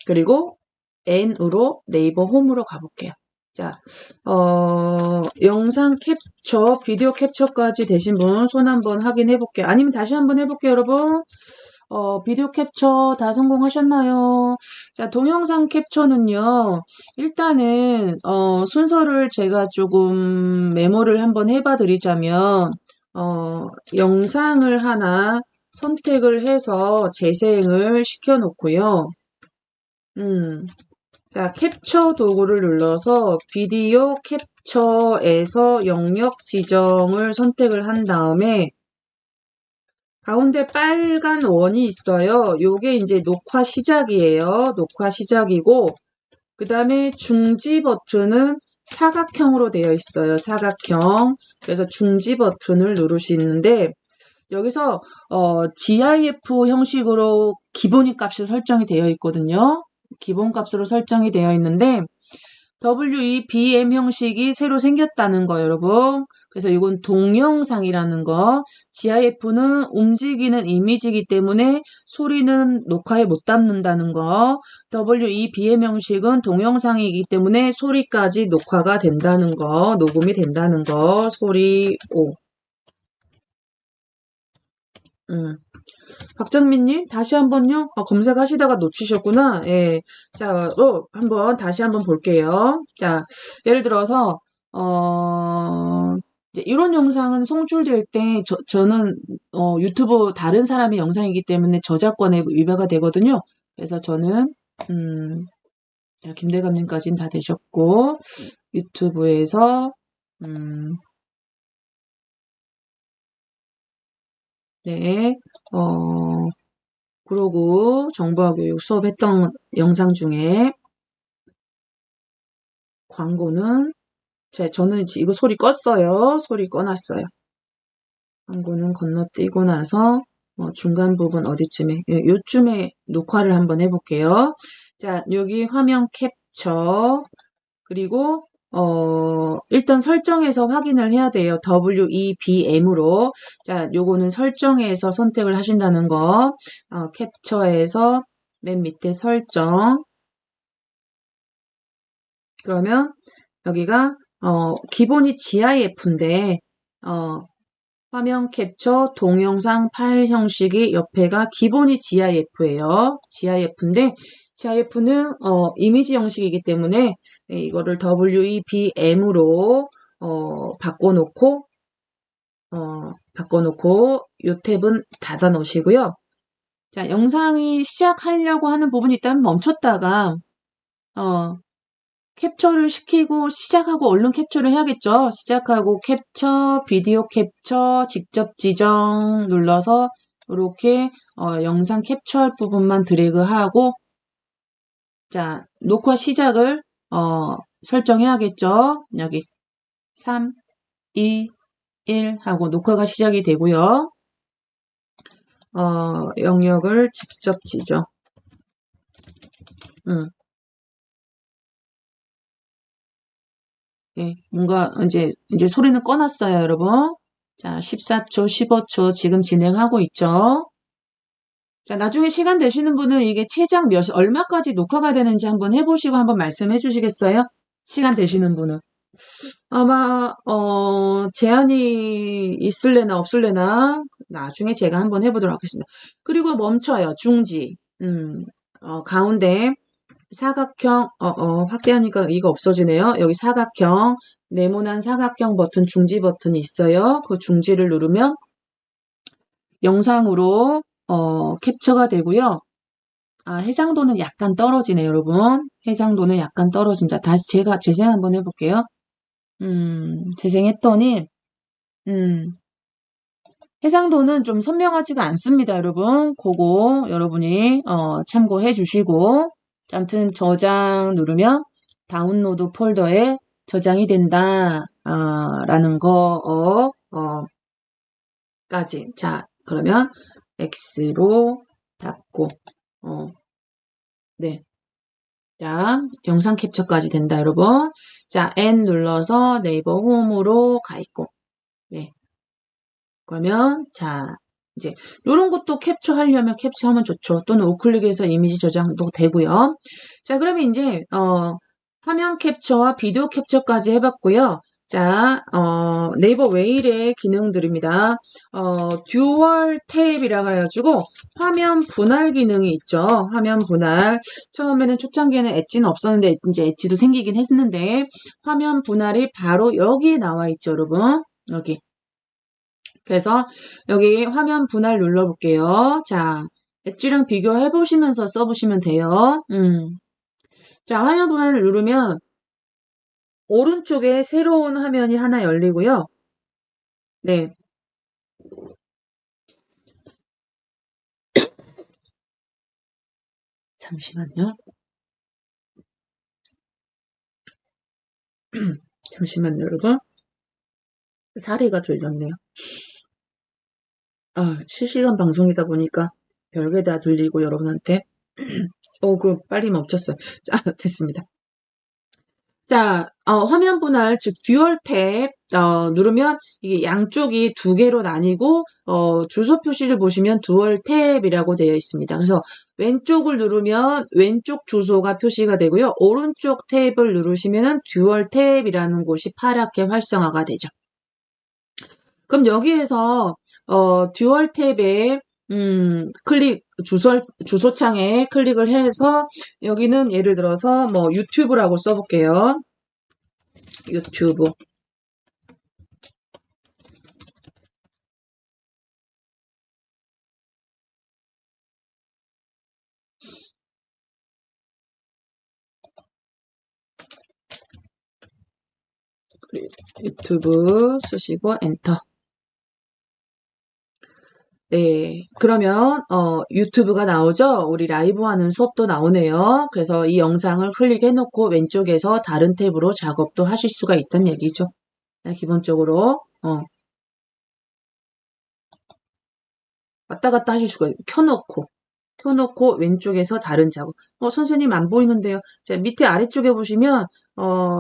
그리고 N으로 네이버 홈으로 가볼게요. 자, 영상 캡처, 비디오 캡처까지 되신 분 손 한번 확인해 볼게요. 아니면 다시 한번 해볼게요, 여러분. 비디오 캡처 다 성공하셨나요? 자, 동영상 캡처는요, 일단은, 순서를 제가 조금 메모를 한번 해봐 드리자면, 영상을 하나 선택을 해서 재생을 시켜 놓고요. 자, 캡처 도구를 눌러서 비디오 캡처에서 영역 지정을 선택을 한 다음에 가운데 빨간 원이 있어요. 요게 이제 녹화 시작이에요. 녹화 시작이고, 그 다음에 중지 버튼은 사각형으로 되어 있어요. 사각형. 그래서 중지 버튼을 누르시는데, 여기서, GIF 형식으로 기본이 값이 설정이 되어 있거든요. 기본 값으로 설정이 되어 있는데, WEBM 형식이 새로 생겼다는 거, 여러분. 그래서 이건 동영상이라는 거. GIF는 움직이는 이미지이기 때문에 소리는 녹화에 못 담는다는 거. WEBM 형식은 동영상이기 때문에 소리까지 녹화가 된다는 거, 녹음이 된다는 거, 소리, 오. 박정민님, 다시 한번요. 검색하시다가 놓치셨구나. 예. 자, 한번, 다시 한번 볼게요. 자, 예를 들어서, 이제 이런 영상은 송출될 때, 저는, 유튜브 다른 사람의 영상이기 때문에 저작권에 위배가 되거든요. 그래서 저는, 자, 김대감님까지는 다 되셨고, 유튜브에서, 네, 그러고 정보화 교육 수업했던 영상 중에 광고는 저는 이거 소리 껐어요. 소리 꺼놨어요. 광고는 건너뛰고 나서 중간 부분 어디쯤에 요쯤에 녹화를 한번 해볼게요. 자, 여기 화면 캡처 그리고 일단 설정에서 확인을 해야 돼요. WEBM으로. 자, 요거는 설정에서 선택을 하신다는 거. 캡처에서 맨 밑에 설정. 그러면 여기가 기본이 GIF인데 화면 캡처 동영상 파일 형식이 옆에가 기본이 GIF예요. GIF인데 GIF는 이미지 형식이기 때문에 이거를 WEBM으로 바꿔놓고 이 탭은 닫아 놓으시고요. 자, 영상이 시작하려고 하는 부분이 있다면 멈췄다가 캡처를 시키고 시작하고 얼른 캡처를 해야겠죠. 시작하고 캡처, 비디오 캡처, 직접 지정 눌러서 이렇게 영상 캡처할 부분만 드래그하고 자, 녹화 시작을 설정해야겠죠. 여기 3, 2, 1 하고 녹화가 시작이 되고요. 영역을 직접 지정. 네, 뭔가 이제 소리는 꺼놨어요, 여러분. 자, 14초, 15초 지금 진행하고 있죠. 자, 나중에 시간 되시는 분은 이게 최장 얼마까지 녹화가 되는지 한번 해보시고 한번 말씀해 주시겠어요? 시간 되시는 분은. 아마, 제한이 있을래나 없을래나 나중에 제가 한번 해보도록 하겠습니다. 그리고 멈춰요, 중지. 가운데 사각형, 확대하니까 이거 없어지네요. 여기 사각형, 네모난 사각형 버튼, 중지 버튼이 있어요. 그 중지를 누르면 영상으로, 캡처가 되고요. 해상도는 약간 떨어지네요, 여러분. 해상도는 약간 떨어진다. 다시 제가 재생 한번 해볼게요. 재생했더니, 해상도는 좀 선명하지가 않습니다, 여러분. 그거 여러분이, 참고해 주시고, 아무튼 저장 누르면 다운로드 폴더에 저장이 된다, 라는 거, 까지. 자, 그러면 X로 닫고, 네. 자, 영상 캡처까지 된다, 여러분. 자, N 눌러서 네이버 홈으로 가 있고, 네. 그러면, 자, 이제, 요런 것도 캡처하려면 캡처하면 좋죠. 또는 우클릭해서 이미지 저장도 되고요. 자, 그러면 이제, 화면 캡처와 비디오 캡처까지 해봤고요. 자, 네이버 웨일의 기능들입니다. 듀얼 탭이라 해가지고 화면 분할 기능이 있죠. 화면 분할. 처음에는 초창기에는 엣지는 없었는데 이제 엣지도 생기긴 했는데 화면 분할이 바로 여기에 나와 있죠, 여러분. 여기. 그래서 여기 화면 분할 눌러볼게요. 자, 엣지랑 비교해 보시면서 써보시면 돼요. 자, 화면 분할을 누르면 오른쪽에 새로운 화면이 하나 열리고요. 네. 잠시만요. 잠시만요, 여러분. 사리가 들렸네요. 실시간 방송이다 보니까 별게 다 들리고 여러분한테. 그럼 빨리 멈췄어요. 자, 됐습니다. 자, 화면 분할, 즉, 듀얼 탭, 누르면 이게 양쪽이 두 개로 나뉘고, 주소 표시를 보시면 듀얼 탭이라고 되어 있습니다. 그래서 왼쪽을 누르면 왼쪽 주소가 표시가 되고요. 오른쪽 탭을 누르시면은 듀얼 탭이라는 곳이 파랗게 활성화가 되죠. 그럼 여기에서, 듀얼 탭에, 주소창에 클릭을 해서, 여기는 예를 들어서 뭐 유튜브라고 써볼게요. 유튜브. 유튜브 쓰시고 엔터. 네. 그러면, 유튜브가 나오죠? 우리 라이브 하는 수업도 나오네요. 그래서 이 영상을 클릭해 놓고 왼쪽에서 다른 탭으로 작업도 하실 수가 있다는 얘기죠. 기본적으로, 왔다 갔다 하실 수가 있고, 켜놓고 왼쪽에서 다른 작업. 선생님 안 보이는데요. 자, 밑에 아래쪽에 보시면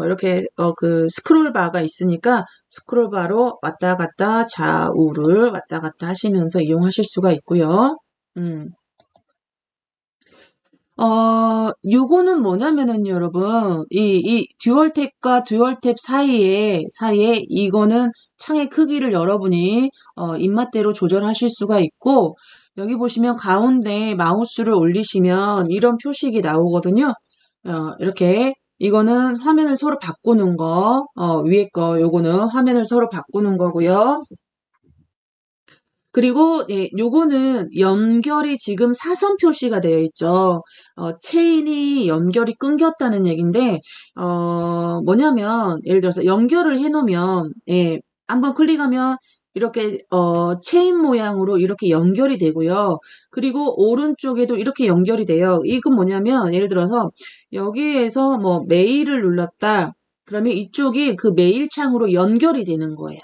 이렇게 그 스크롤 바가 있으니까 스크롤 바로 왔다 갔다 좌우를 왔다 갔다 하시면서 이용하실 수가 있고요. 요거는 뭐냐면은 여러분, 이 듀얼 탭과 듀얼 탭 사이에 이거는 창의 크기를 여러분이, 입맛대로 조절하실 수가 있고, 여기 보시면 가운데 마우스를 올리시면 이런 표식이 나오거든요. 이렇게, 이거는 화면을 서로 바꾸는 거, 위에 거, 요거는 화면을 서로 바꾸는 거고요. 그리고 예, 요거는 연결이 지금 사선 표시가 되어 있죠. 체인이 연결이 끊겼다는 얘기인데 뭐냐면 예를 들어서 연결을 해 놓으면 예, 한번 클릭하면 이렇게 체인 모양으로 이렇게 연결이 되고요. 그리고 오른쪽에도 이렇게 연결이 돼요. 이건 뭐냐면 예를 들어서 여기에서 뭐 메일을 눌렀다. 그러면 이쪽이 그 메일 창으로 연결이 되는 거예요.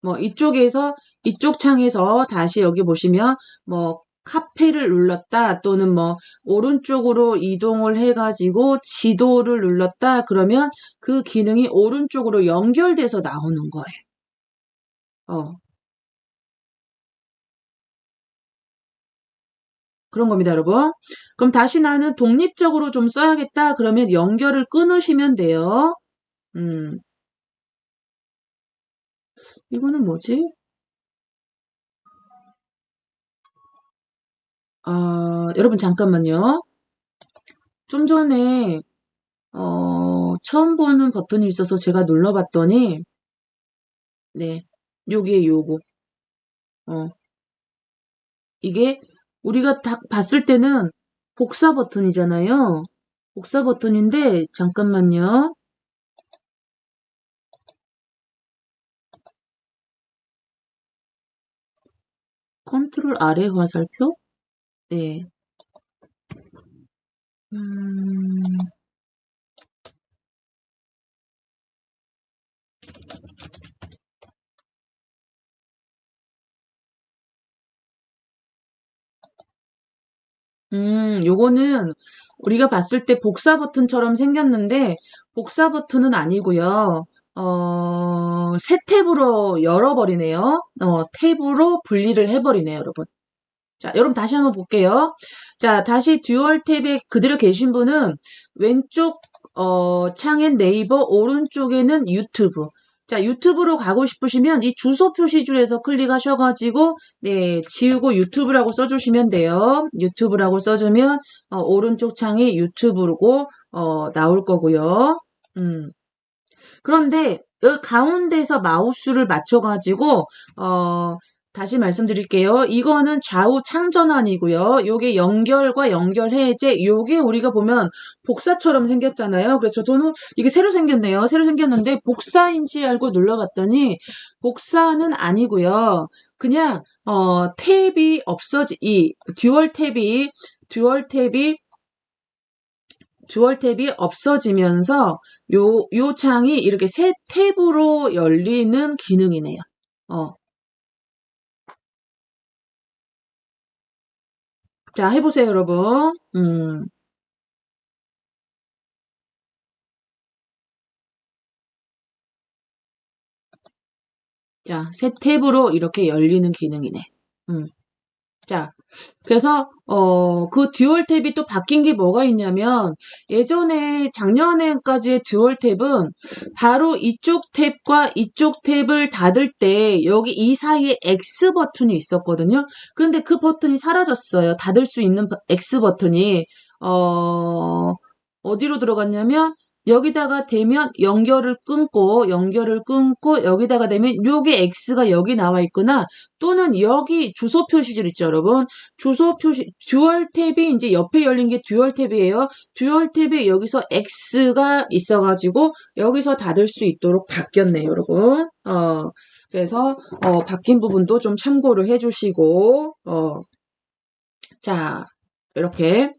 뭐 이쪽에서 이쪽 창에서 다시 여기 보시면 뭐 카페를 눌렀다 또는 뭐 오른쪽으로 이동을 해가지고 지도를 눌렀다 그러면 그 기능이 오른쪽으로 연결돼서 나오는 거예요. 어, 그런 겁니다, 여러분. 그럼 다시 나는 독립적으로 좀 써야겠다 그러면 연결을 끊으시면 돼요. 음, 이거는 뭐지? 여러분 잠깐만요. 좀 전에 처음 보는 버튼이 있어서 제가 눌러봤더니 네. 요게 요거. 어. 이게 우리가 딱 봤을 때는 복사 버튼이잖아요. 복사 버튼인데 잠깐만요. 컨트롤 아래 화살표? 네. 음, 요거는 우리가 봤을 때 복사 버튼처럼 생겼는데 복사 버튼은 아니고요. 새 탭으로 열어버리네요. 탭으로 분리를 해버리네요, 여러분. 자, 여러분 다시 한번 볼게요. 자, 다시 듀얼 탭에 그대로 계신 분은 왼쪽 창엔 네이버, 오른쪽에는 유튜브. 자, 유튜브로 가고 싶으시면 이 주소 표시줄에서 클릭하셔가지고 네, 지우고 유튜브라고 써주시면 돼요. 유튜브라고 써주면 오른쪽 창이 유튜브로 나올 거고요. 음. 그런데 여기 가운데서 마우스를 맞춰가지고 다시 말씀드릴게요. 이거는 좌우 창전환이고요. 요게 연결과 연결 해제. 요게 우리가 보면 복사처럼 생겼잖아요. 그래서 저는 이게 새로 생겼네요. 새로 생겼는데 복사인지 알고 눌러봤더니 복사는 아니고요. 그냥 탭이 없어지 이 듀얼 탭이 듀얼 탭이 없어지면서 요 창이 이렇게 새 탭으로 열리는 기능이네요. 어, 자, 해보세요, 여러분. 자, 새 탭으로 이렇게 열리는 기능이네. 음. 자, 그래서 그 듀얼 탭이 또 바뀐 게 뭐가 있냐면 예전에 작년에까지의 듀얼 탭은 바로 이쪽 탭과 이쪽 탭을 닫을 때 여기 이 사이에 X 버튼이 있었거든요. 그런데 그 버튼이 사라졌어요. 닫을 수 있는 X 버튼이 어 어디로 들어갔냐면 여기다가 대면 연결을 끊고 여기다가 대면 요게 X가 여기 나와 있거나 또는 여기 주소 표시줄 있죠, 여러분. 주소 표시 듀얼 탭이 이제 옆에 열린 게 듀얼 탭이에요. 듀얼 탭에 여기서 X가 있어가지고 여기서 닫을 수 있도록 바뀌었네요, 여러분. 그래서 바뀐 부분도 좀 참고를 해주시고 자, 이렇게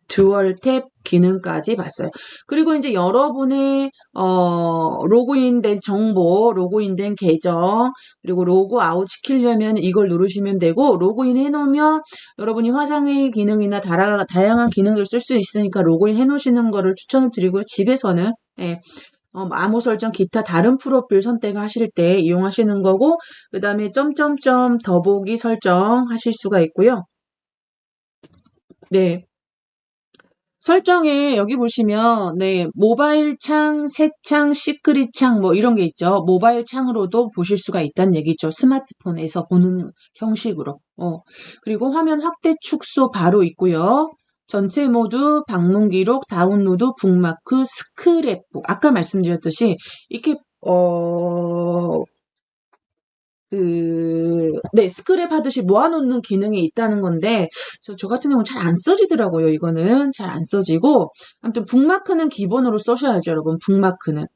듀얼 탭 기능까지 봤어요. 그리고 이제 여러분의 로그인된 정보, 로그인된 계정, 그리고 로그아웃 시키려면 이걸 누르시면 되고 로그인 해놓으면 여러분이 화상회의 기능이나 다양한 기능을 쓸 수 있으니까 로그인 해놓으시는 거를 추천을 드리고요. 집에서는 예, 암호 설정 기타 다른 프로필 선택하실 때 이용하시는 거고 그 다음에 점점점 더보기 설정 하실 수가 있고요. 네. 설정에 여기 보시면 네, 모바일 창, 새 창, 시크릿 창 뭐 이런 게 있죠. 모바일 창으로도 보실 수가 있다는 얘기죠. 스마트폰에서 보는 형식으로. 그리고 화면 확대 축소 바로 있고요. 전체 모두 방문 기록, 다운로드, 북마크, 스크랩북. 아까 말씀드렸듯이 이렇게 네, 스크랩 하듯이 모아놓는 기능이 있다는 건데, 저 같은 경우는 잘 안 써지더라고요. 이거는 잘 안 써지고, 아무튼 북마크는 기본으로 써셔야죠, 여러분. 북마크는.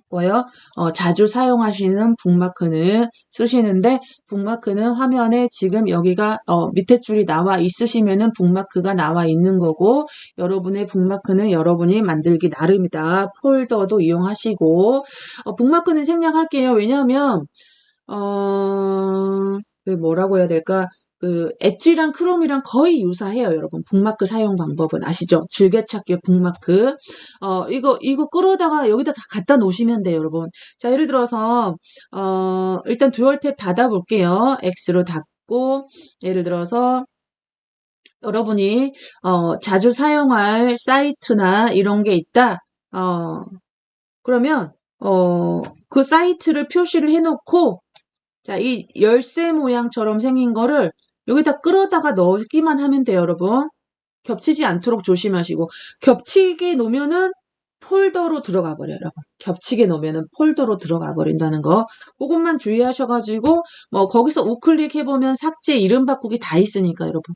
뭐요? 자주 사용하시는 북마크는 쓰시는데, 북마크는 화면에 지금 여기가, 밑에 줄이 나와 있으시면은 북마크가 나와 있는 거고, 여러분의 북마크는 여러분이 만들기 나름이다. 폴더도 이용하시고, 북마크는 생략할게요. 왜냐하면, 뭐라고 해야 될까? 엣지랑 크롬이랑 거의 유사해요, 여러분. 북마크 사용 방법은 아시죠? 즐겨찾기 북마크. 이거 끌어다가 여기다 다 갖다 놓으시면 돼요, 여러분. 자, 예를 들어서, 일단 듀얼 탭 닫아볼게요. X로 닫고, 예를 들어서, 여러분이, 자주 사용할 사이트나 이런 게 있다. 그러면, 그 사이트를 표시를 해놓고, 자, 이 열쇠 모양처럼 생긴 거를 여기다 끌어다가 넣기만 하면 돼요, 여러분. 겹치지 않도록 조심하시고. 겹치게 놓으면은 폴더로 들어가 버려요, 여러분. 겹치게 놓으면은 폴더로 들어가 버린다는 거. 그것만 주의하셔가지고, 거기서 우클릭 해보면 삭제, 이름 바꾸기 다 있으니까, 여러분.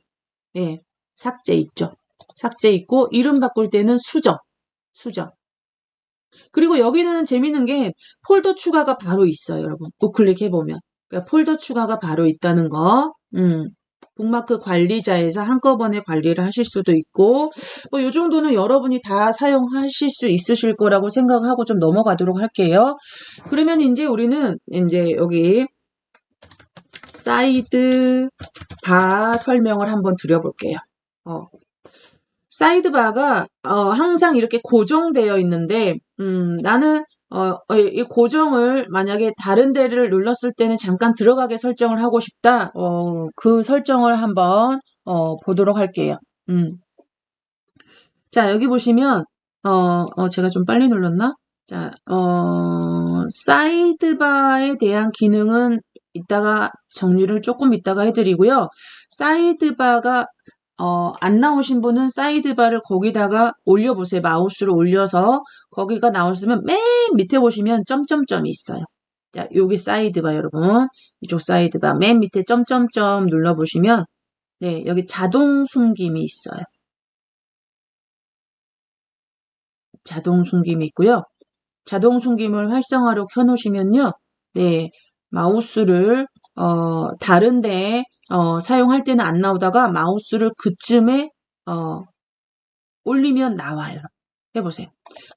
예. 삭제 있죠. 삭제 있고, 이름 바꿀 때는 수정. 수정. 그리고 여기는 재밌는 게 폴더 추가가 바로 있어요, 여러분. 우클릭 해보면. 그러니까 폴더 추가가 바로 있다는 거. 북마크 관리자에서 한꺼번에 관리를 하실 수도 있고, 이 정도는 여러분이 다 사용하실 수 있으실 거라고 생각하고 좀 넘어가도록 할게요. 그러면 이제 우리는 이제 여기 사이드 바 설명을 한번 드려볼게요. 사이드바가 항상 이렇게 고정되어 있는데 나는 이 고정을 만약에 다른 데를 눌렀을 때는 잠깐 들어가게 설정을 하고 싶다. 그 설정을 한번 보도록 할게요. 자, 여기 보시면 제가 좀 빨리 눌렀나? 자, 사이드바에 대한 기능은 이따가 정리를 조금 이따가 해드리고요. 사이드바가 안 나오신 분은 사이드바를 거기다가 올려보세요. 마우스를 올려서 거기가 나왔으면 맨 밑에 보시면 점점점이 있어요. 자, 여기 사이드바 여러분. 이쪽 사이드바 맨 밑에 점점점 눌러보시면 네, 여기 자동 숨김이 있어요. 자동 숨김이 있고요. 자동 숨김을 활성화로 켜놓으시면요. 네, 마우스를 다른데 사용할 때는 안 나오다가 마우스를 그쯤에 올리면 나와요. 해보세요.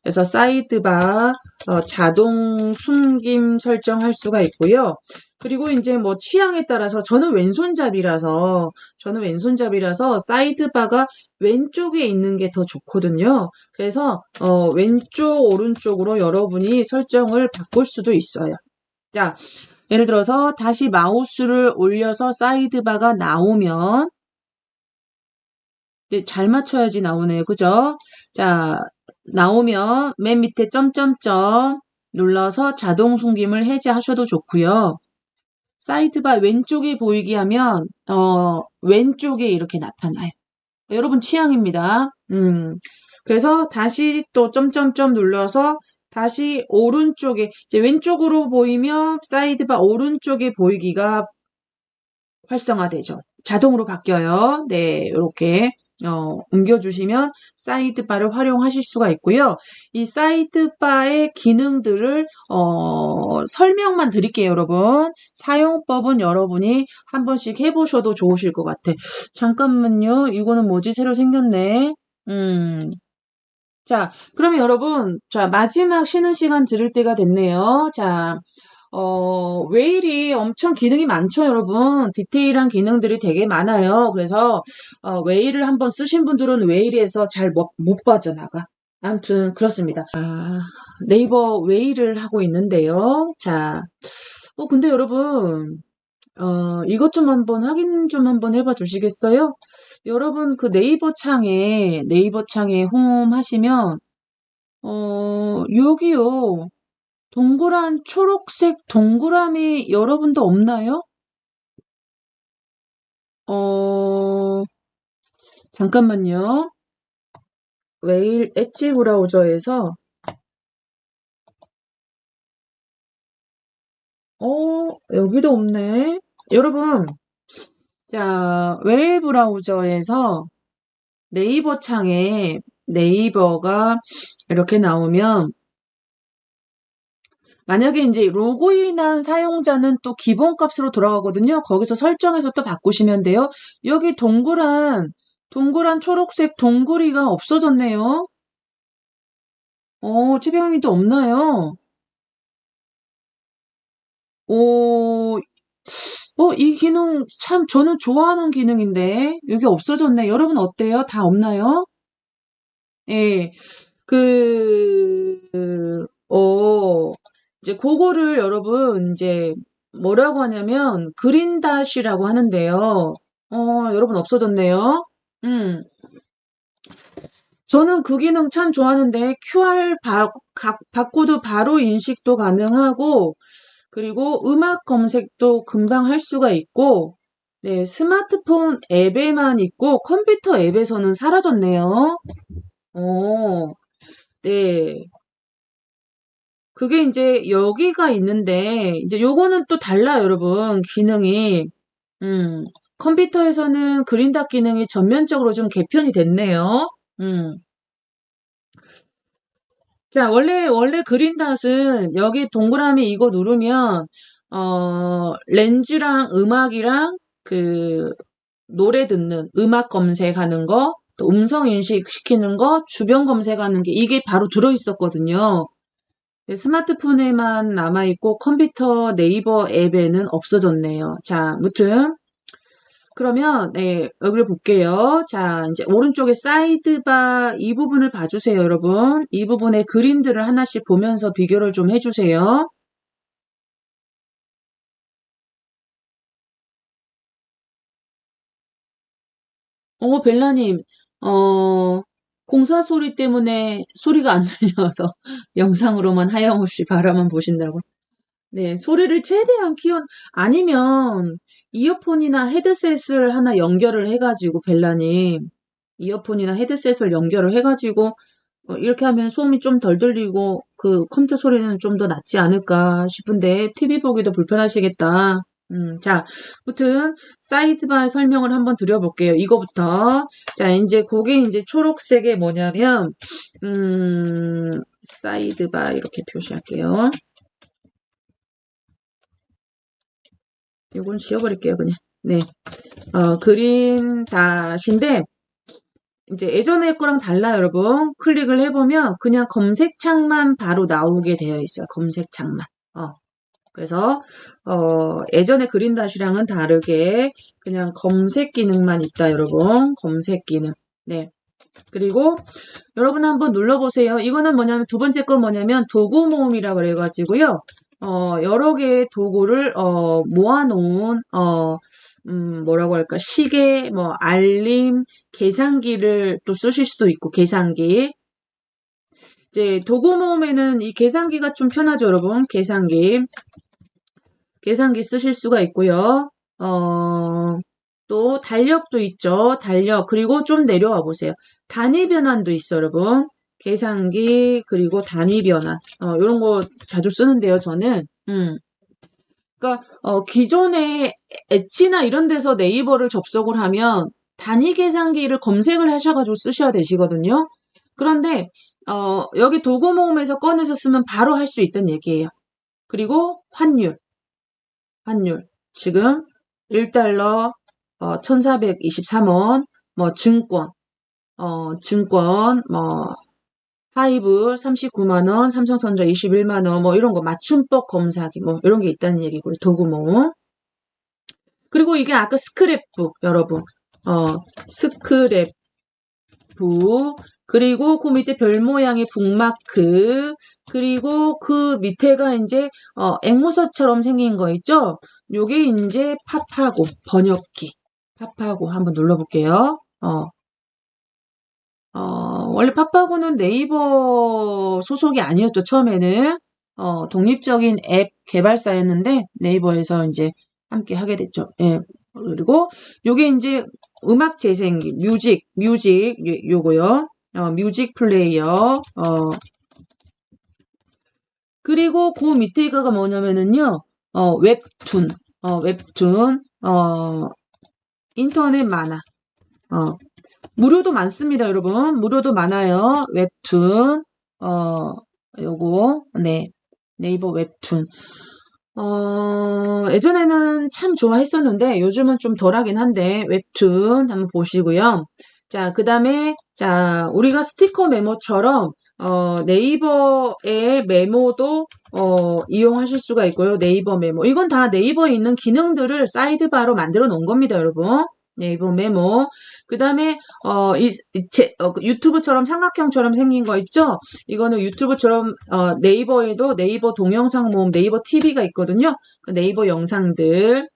그래서 사이드바 자동 숨김 설정할 수가 있고요. 그리고 이제 뭐 취향에 따라서 저는 왼손잡이라서 사이드바가 왼쪽에 있는 게 더 좋거든요. 그래서 왼쪽 오른쪽으로 여러분이 설정을 바꿀 수도 있어요. 자, 예를 들어서 다시 마우스를 올려서 사이드바가 나오면 잘 맞춰야지 나오네요. 그죠? 자, 나오면 맨 밑에 점점점 눌러서 자동 숨김을 해제하셔도 좋고요. 사이드바 왼쪽에 보이게 하면 왼쪽에 이렇게 나타나요. 여러분 취향입니다. 그래서 다시 또 점점점 눌러서 다시 오른쪽에 이제 왼쪽으로 보이면 사이드바 오른쪽에 보이기가 활성화되죠. 자동으로 바뀌어요. 네, 이렇게 옮겨주시면 사이드바를 활용하실 수가 있고요. 이 사이드바의 기능들을 설명만 드릴게요, 여러분. 사용법은 여러분이 한 번씩 해보셔도 좋으실 것 같아. 잠깐만요. 이거는 뭐지? 새로 생겼네. 자, 그러면 여러분, 자, 마지막 쉬는 시간 들을 때가 됐네요. 자, 웨일이 엄청 기능이 많죠, 여러분. 디테일한 기능들이 되게 많아요. 그래서, 웨일을 한번 쓰신 분들은 웨일에서 잘 못 빠져나가. 아무튼, 그렇습니다. 네이버 웨일을 하고 있는데요. 자, 근데 여러분, 이것 좀 한번 확인 좀 한번 해봐 주시겠어요? 여러분, 그 네이버 창에 홈 하시면, 여기요. 동그란 초록색 동그라미 여러분도 없나요? 잠깐만요. 웨일 엣지 브라우저에서 여기도 없네. 여러분, 자, 웨일 브라우저에서 네이버 창에 네이버가 이렇게 나오면 만약에 이제 로그인한 사용자는 또 기본값으로 돌아가거든요. 거기서 설정해서 또 바꾸시면 돼요. 여기 동그란 초록색 동그리가 없어졌네요. 채병이도 없나요? 오, 이 기능 참 저는 좋아하는 기능인데 여기 없어졌네. 여러분 어때요? 다 없나요? 예. 이제 그거를 여러분 이제 뭐라고 하냐면 그린닷이라고 하는데요. 여러분 없어졌네요. 음. 저는 그 기능 참 좋아하는데 바코드 바로 인식도 가능하고 그리고 음악 검색도 금방 할 수가 있고 네, 스마트폰 앱에만 있고 컴퓨터 앱에서는 사라졌네요. 어, 네. 그게 이제 여기가 있는데 이제 요거는 또 달라요, 여러분. 기능이. 음. 컴퓨터에서는 그린닷 기능이 전면적으로 좀 개편이 됐네요. 음. 자, 원래 그린닷은 여기 동그라미 이거 누르면, 렌즈랑 음악이랑 그 노래 듣는 음악 검색하는 거, 또 음성 인식 시키는 거, 주변 검색하는 게 이게 바로 들어 있었거든요. 네, 스마트폰에만 남아있고 컴퓨터 네이버 앱에는 없어졌네요. 자, 무튼 그러면 네, 여기를 볼게요. 자, 이제 오른쪽에 사이드바 이 부분을 봐주세요, 여러분. 이 부분의 그림들을 하나씩 보면서 비교를 좀 해주세요. 벨라님, 어, 공사 소리 때문에 소리가 안 들려서 영상으로만 하염없이 바라만 보신다고. 네, 소리를 최대한 아니면 이어폰이나 헤드셋을 하나 연결을 해가지고, 벨라님, 이어폰이나 헤드셋을 연결을 해가지고, 이렇게 하면 소음이 좀 덜 들리고, 그 컴퓨터 소리는 좀 더 낫지 않을까 싶은데, TV 보기도 불편하시겠다. 자, 아무튼, 사이드바 설명을 한번 드려볼게요. 이거부터. 자, 이제, 그게 이제 초록색에 뭐냐면, 사이드바 이렇게 표시할게요. 이건 지워버릴게요, 그냥. 네. 그린 닷인데, 이제 예전에 거랑 달라요, 여러분. 클릭을 해보면 그냥 검색창만 바로 나오게 되어 있어요. 검색창만. 그래서, 예전에 그린 닷이랑은 다르게 그냥 검색 기능만 있다, 여러분. 검색 기능. 네. 그리고 여러분 한번 눌러보세요. 이거는 뭐냐면 두 번째 건 뭐냐면 도구 모음이라 그래가지고요. 여러 개의 도구를 모아놓은 뭐라고 할까 시계, 뭐 알림, 계산기를 또 쓰실 수도 있고 계산기. 이제 도구 모음에는 이 계산기가 좀 편하죠, 여러분. 계산기 쓰실 수가 있고요. 또 달력도 있죠. 달력. 그리고 좀 내려와 보세요. 단위 변환도 있어, 여러분. 계산기 그리고 단위 변환. 이런 거 자주 쓰는데요, 저는. 그러니까 기존에 엣지나 이런 데서 네이버를 접속을 하면 단위 계산기를 검색을 하셔가지고 쓰셔야 되시거든요. 그런데 여기 도구 모음에서 꺼내서 쓰면 바로 할 수 있다는 얘기예요. 그리고 환율. 지금 1달러 1423원, 뭐 증권, 뭐 하이브 39만 원, 삼성전자 21만 원, 뭐 이런 거 맞춤법 검사기 뭐 이런 게 있다는 얘기고요. 도구모. 그리고 이게 아까 스크랩북 여러분. 스크랩북 그리고 그 밑에 별 모양의 북마크 그리고 그 밑에가 이제 앵무새처럼 생긴 거 있죠? 요게 이제 팝하고 번역기 팝하고 한번 눌러볼게요. 원래 팝하고는 네이버 소속이 아니었죠, 처음에는. 독립적인 앱 개발사였는데, 네이버에서 이제 함께 하게 됐죠. 예. 그리고 요게 이제 음악 재생기, 요거요. 뮤직 플레이어. 그리고 그 밑에가 뭐냐면은요, 웹툰, 웹툰, 인터넷 만화, 무료도 많습니다, 여러분. 무료도 많아요. 웹툰, 어, 요거, 네. 네이버 웹툰. 예전에는 참 좋아했었는데 요즘은 좀 덜하긴 한데 웹툰 한번 보시고요. 자, 그 다음에 자, 우리가 스티커 메모처럼 네이버의 메모도 이용하실 수가 있고요. 네이버 메모. 이건 다 네이버에 있는 기능들을 사이드바로 만들어 놓은 겁니다, 여러분. 네이버 메모. 그 다음에 유튜브처럼 삼각형처럼 생긴 거 있죠? 이거는 유튜브처럼 네이버에도 네이버 동영상 모음 네이버 TV가 있거든요. 그 네이버 영상들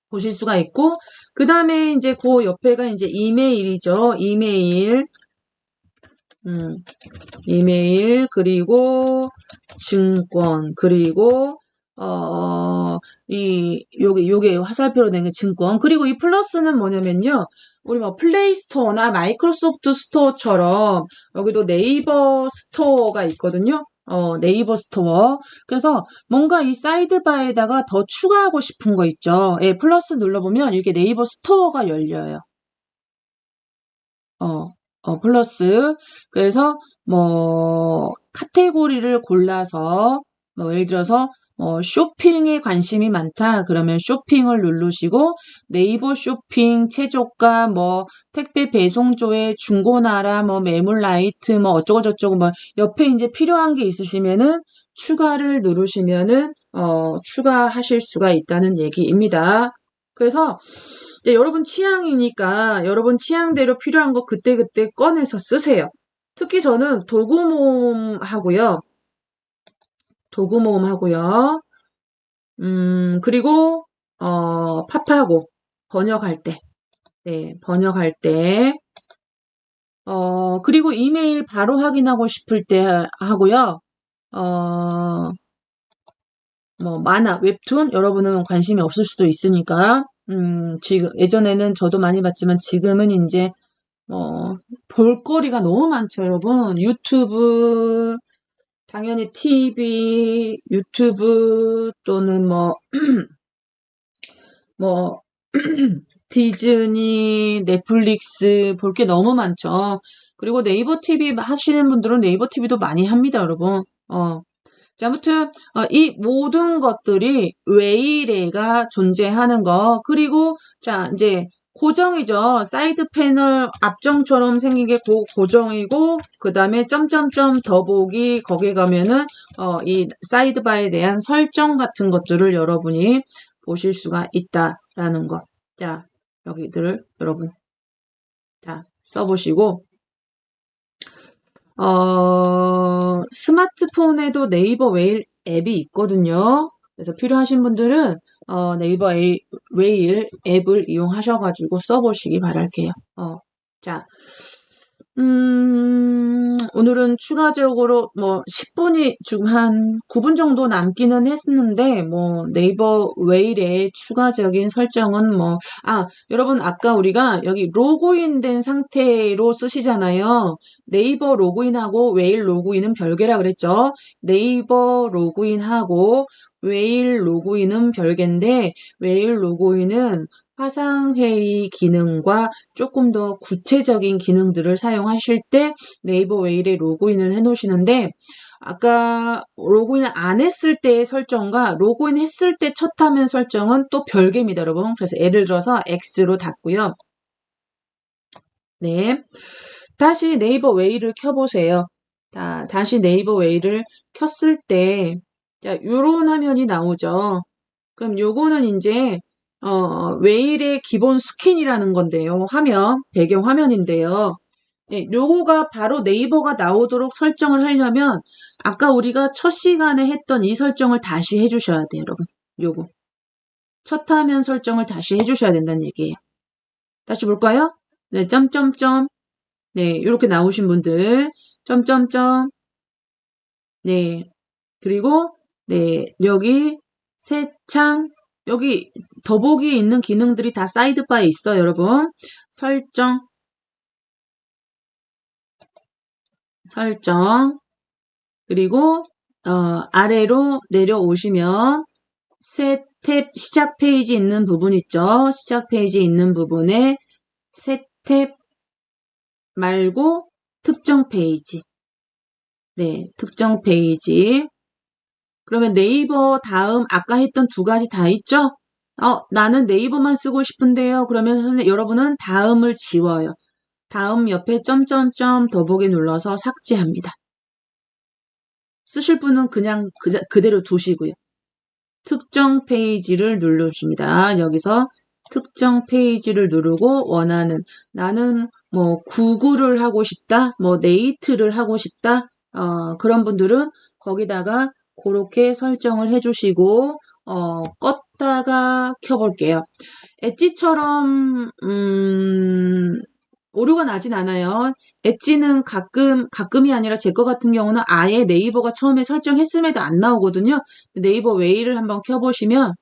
보실 수가 있고 그 다음에 이제 그 옆에가 이제 이메일이죠. 이메일, 음, 이메일 그리고 증권 그리고 요게 화살표로 된 게 증권 그리고 이 플러스는 뭐냐면요. 우리 뭐 플레이 스토어나 마이크로소프트 스토어처럼 여기도 네이버 스토어가 있거든요. 네이버 스토어. 그래서 뭔가 이 사이드바에다가 더 추가하고 싶은 거 있죠. 예, 플러스 눌러보면 이렇게 네이버 스토어가 열려요. 플러스. 그래서 뭐 카테고리를 골라서 뭐 예를 들어서 쇼핑에 관심이 많다. 그러면 쇼핑을 누르시고 네이버 쇼핑, 최저가, 뭐 택배 배송조회, 중고나라, 뭐 매물 라이트, 뭐 어쩌고 저쩌고 뭐 옆에 이제 필요한 게 있으시면은 추가를 누르시면은 추가하실 수가 있다는 얘기입니다. 그래서 이제 여러분 취향이니까 여러분 취향대로 필요한 거 그때그때 꺼내서 쓰세요. 특히 저는 도구 모음 하고요. 그리고, 팝하고, 번역할 때, 네, 번역할 때, 그리고 이메일 바로 확인하고 싶을 때 하고요. 어, 뭐, 만화, 웹툰, 여러분은 관심이 없을 수도 있으니까, 지금, 예전에는 저도 많이 봤지만 지금은 이제 볼거리가 너무 많죠, 여러분. 유튜브, 당연히 TV, 유튜브 또는 뭐, 디즈니, 넷플릭스 볼 게 너무 많죠. 그리고 네이버 TV 하시는 분들은 네이버 TV도 많이 합니다, 여러분. 자, 아무튼 이 모든 것들이 웨이레가 존재하는 거 그리고 자 이제 고정이죠. 사이드 패널 앞정처럼 생긴 게 고정이고 그 다음에 점점점 더보기 거기에 가면은 이 사이드바에 대한 설정 같은 것들을 여러분이 보실 수가 있다라는 거. 자 여기들을 여러분 자 써보시고 스마트폰에도 네이버 웨일 앱이 있거든요. 그래서 필요하신 분들은 네이버 웨일 앱을 이용하셔가지고 써보시기 바랄게요. 자, 오늘은 추가적으로 뭐 10분이 지금 한 9분 정도 남기는 했는데 뭐 네이버 웨일의 추가적인 설정은 여러분 아까 우리가 여기 로그인 된 상태로 쓰시잖아요. 네이버 로그인하고 웨일 로그인은 별개라 그랬죠. 네이버 로그인하고 웨일 로그인은 별개인데 웨일 로그인은 화상회의 기능과 조금 더 구체적인 기능들을 사용하실 때 네이버 웨일에 로그인을 해 놓으시는데 아까 로그인 안 했을 때의 설정과 로그인 했을 때 첫 화면 설정은 또 별개입니다, 여러분. 그래서 예를 들어서 X로 닫고요. 네. 다시 네이버 웨이를 켜보세요. 다시 네이버 웨이를 켰을 때, 자, 요런 화면이 나오죠. 그럼 요거는 이제, 웨일의 기본 스킨이라는 건데요. 배경 화면인데요. 네, 요거가 바로 네이버가 나오도록 설정을 하려면, 아까 우리가 첫 시간에 했던 이 설정을 다시 해주셔야 돼요, 여러분. 요거. 첫 화면 설정을 다시 해주셔야 된다는 얘기예요. 다시 볼까요? 네, 점점점. 네, 이렇게 나오신 분들, 점점점, 네, 그리고, 네, 여기, 새 창, 여기 더보기에 있는 기능들이 다 사이드바에 있어요, 여러분. 설정, 그리고, 아래로 내려오시면, 새 탭 시작 페이지 있는 부분 있죠? 시작 페이지 있는 부분에 새 탭 말고 특정 페이지. 네, 특정 페이지. 그러면 네이버 다음 아까 했던 두 가지 다 있죠? 나는 네이버만 쓰고 싶은데요. 그러면 여러분은 다음을 지워요. 다음 옆에 점점점 더보기 눌러서 삭제합니다. 쓰실 분은 그냥 그대로 두시고요. 특정 페이지를 눌러줍니다. 여기서 특정 페이지를 누르고 원하는 나는 뭐 구글을 하고 싶다, 뭐 네이트를 하고 싶다, 그런 분들은 거기다가 그렇게 설정을 해주시고 껐다가 켜볼게요. 엣지처럼 오류가 나진 않아요. 엣지는 가끔이 아니라 제 거 같은 경우는 아예 네이버가 처음에 설정했음에도 안 나오거든요. 네이버 웨이를 한번 켜보시면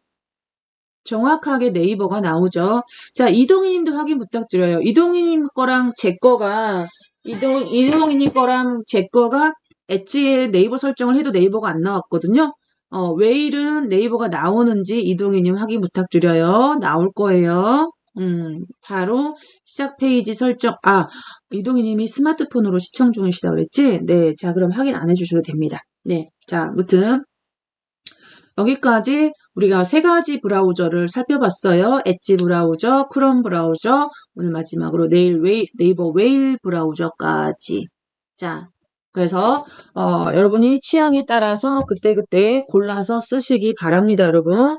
정확하게 네이버가 나오죠. 자, 이동희님도 확인 부탁드려요. 이동희님 거랑 제 거가, 이동희님 거랑 제 거가 엣지에 네이버 설정을 해도 네이버가 안 나왔거든요. 웨일은 네이버가 나오는지 이동희님 확인 부탁드려요. 나올 거예요. 바로 시작 페이지 설정. 이동희님이 스마트폰으로 시청 중이시다 그랬지? 네, 자, 그럼 확인 안 해주셔도 됩니다. 네, 자, 무튼 여기까지 우리가 세 가지 브라우저를 살펴봤어요. 엣지 브라우저, 크롬 브라우저, 오늘 마지막으로 네이버 웨일 브라우저까지. 자, 그래서 여러분이 취향에 따라서 그때그때 골라서 쓰시기 바랍니다, 여러분.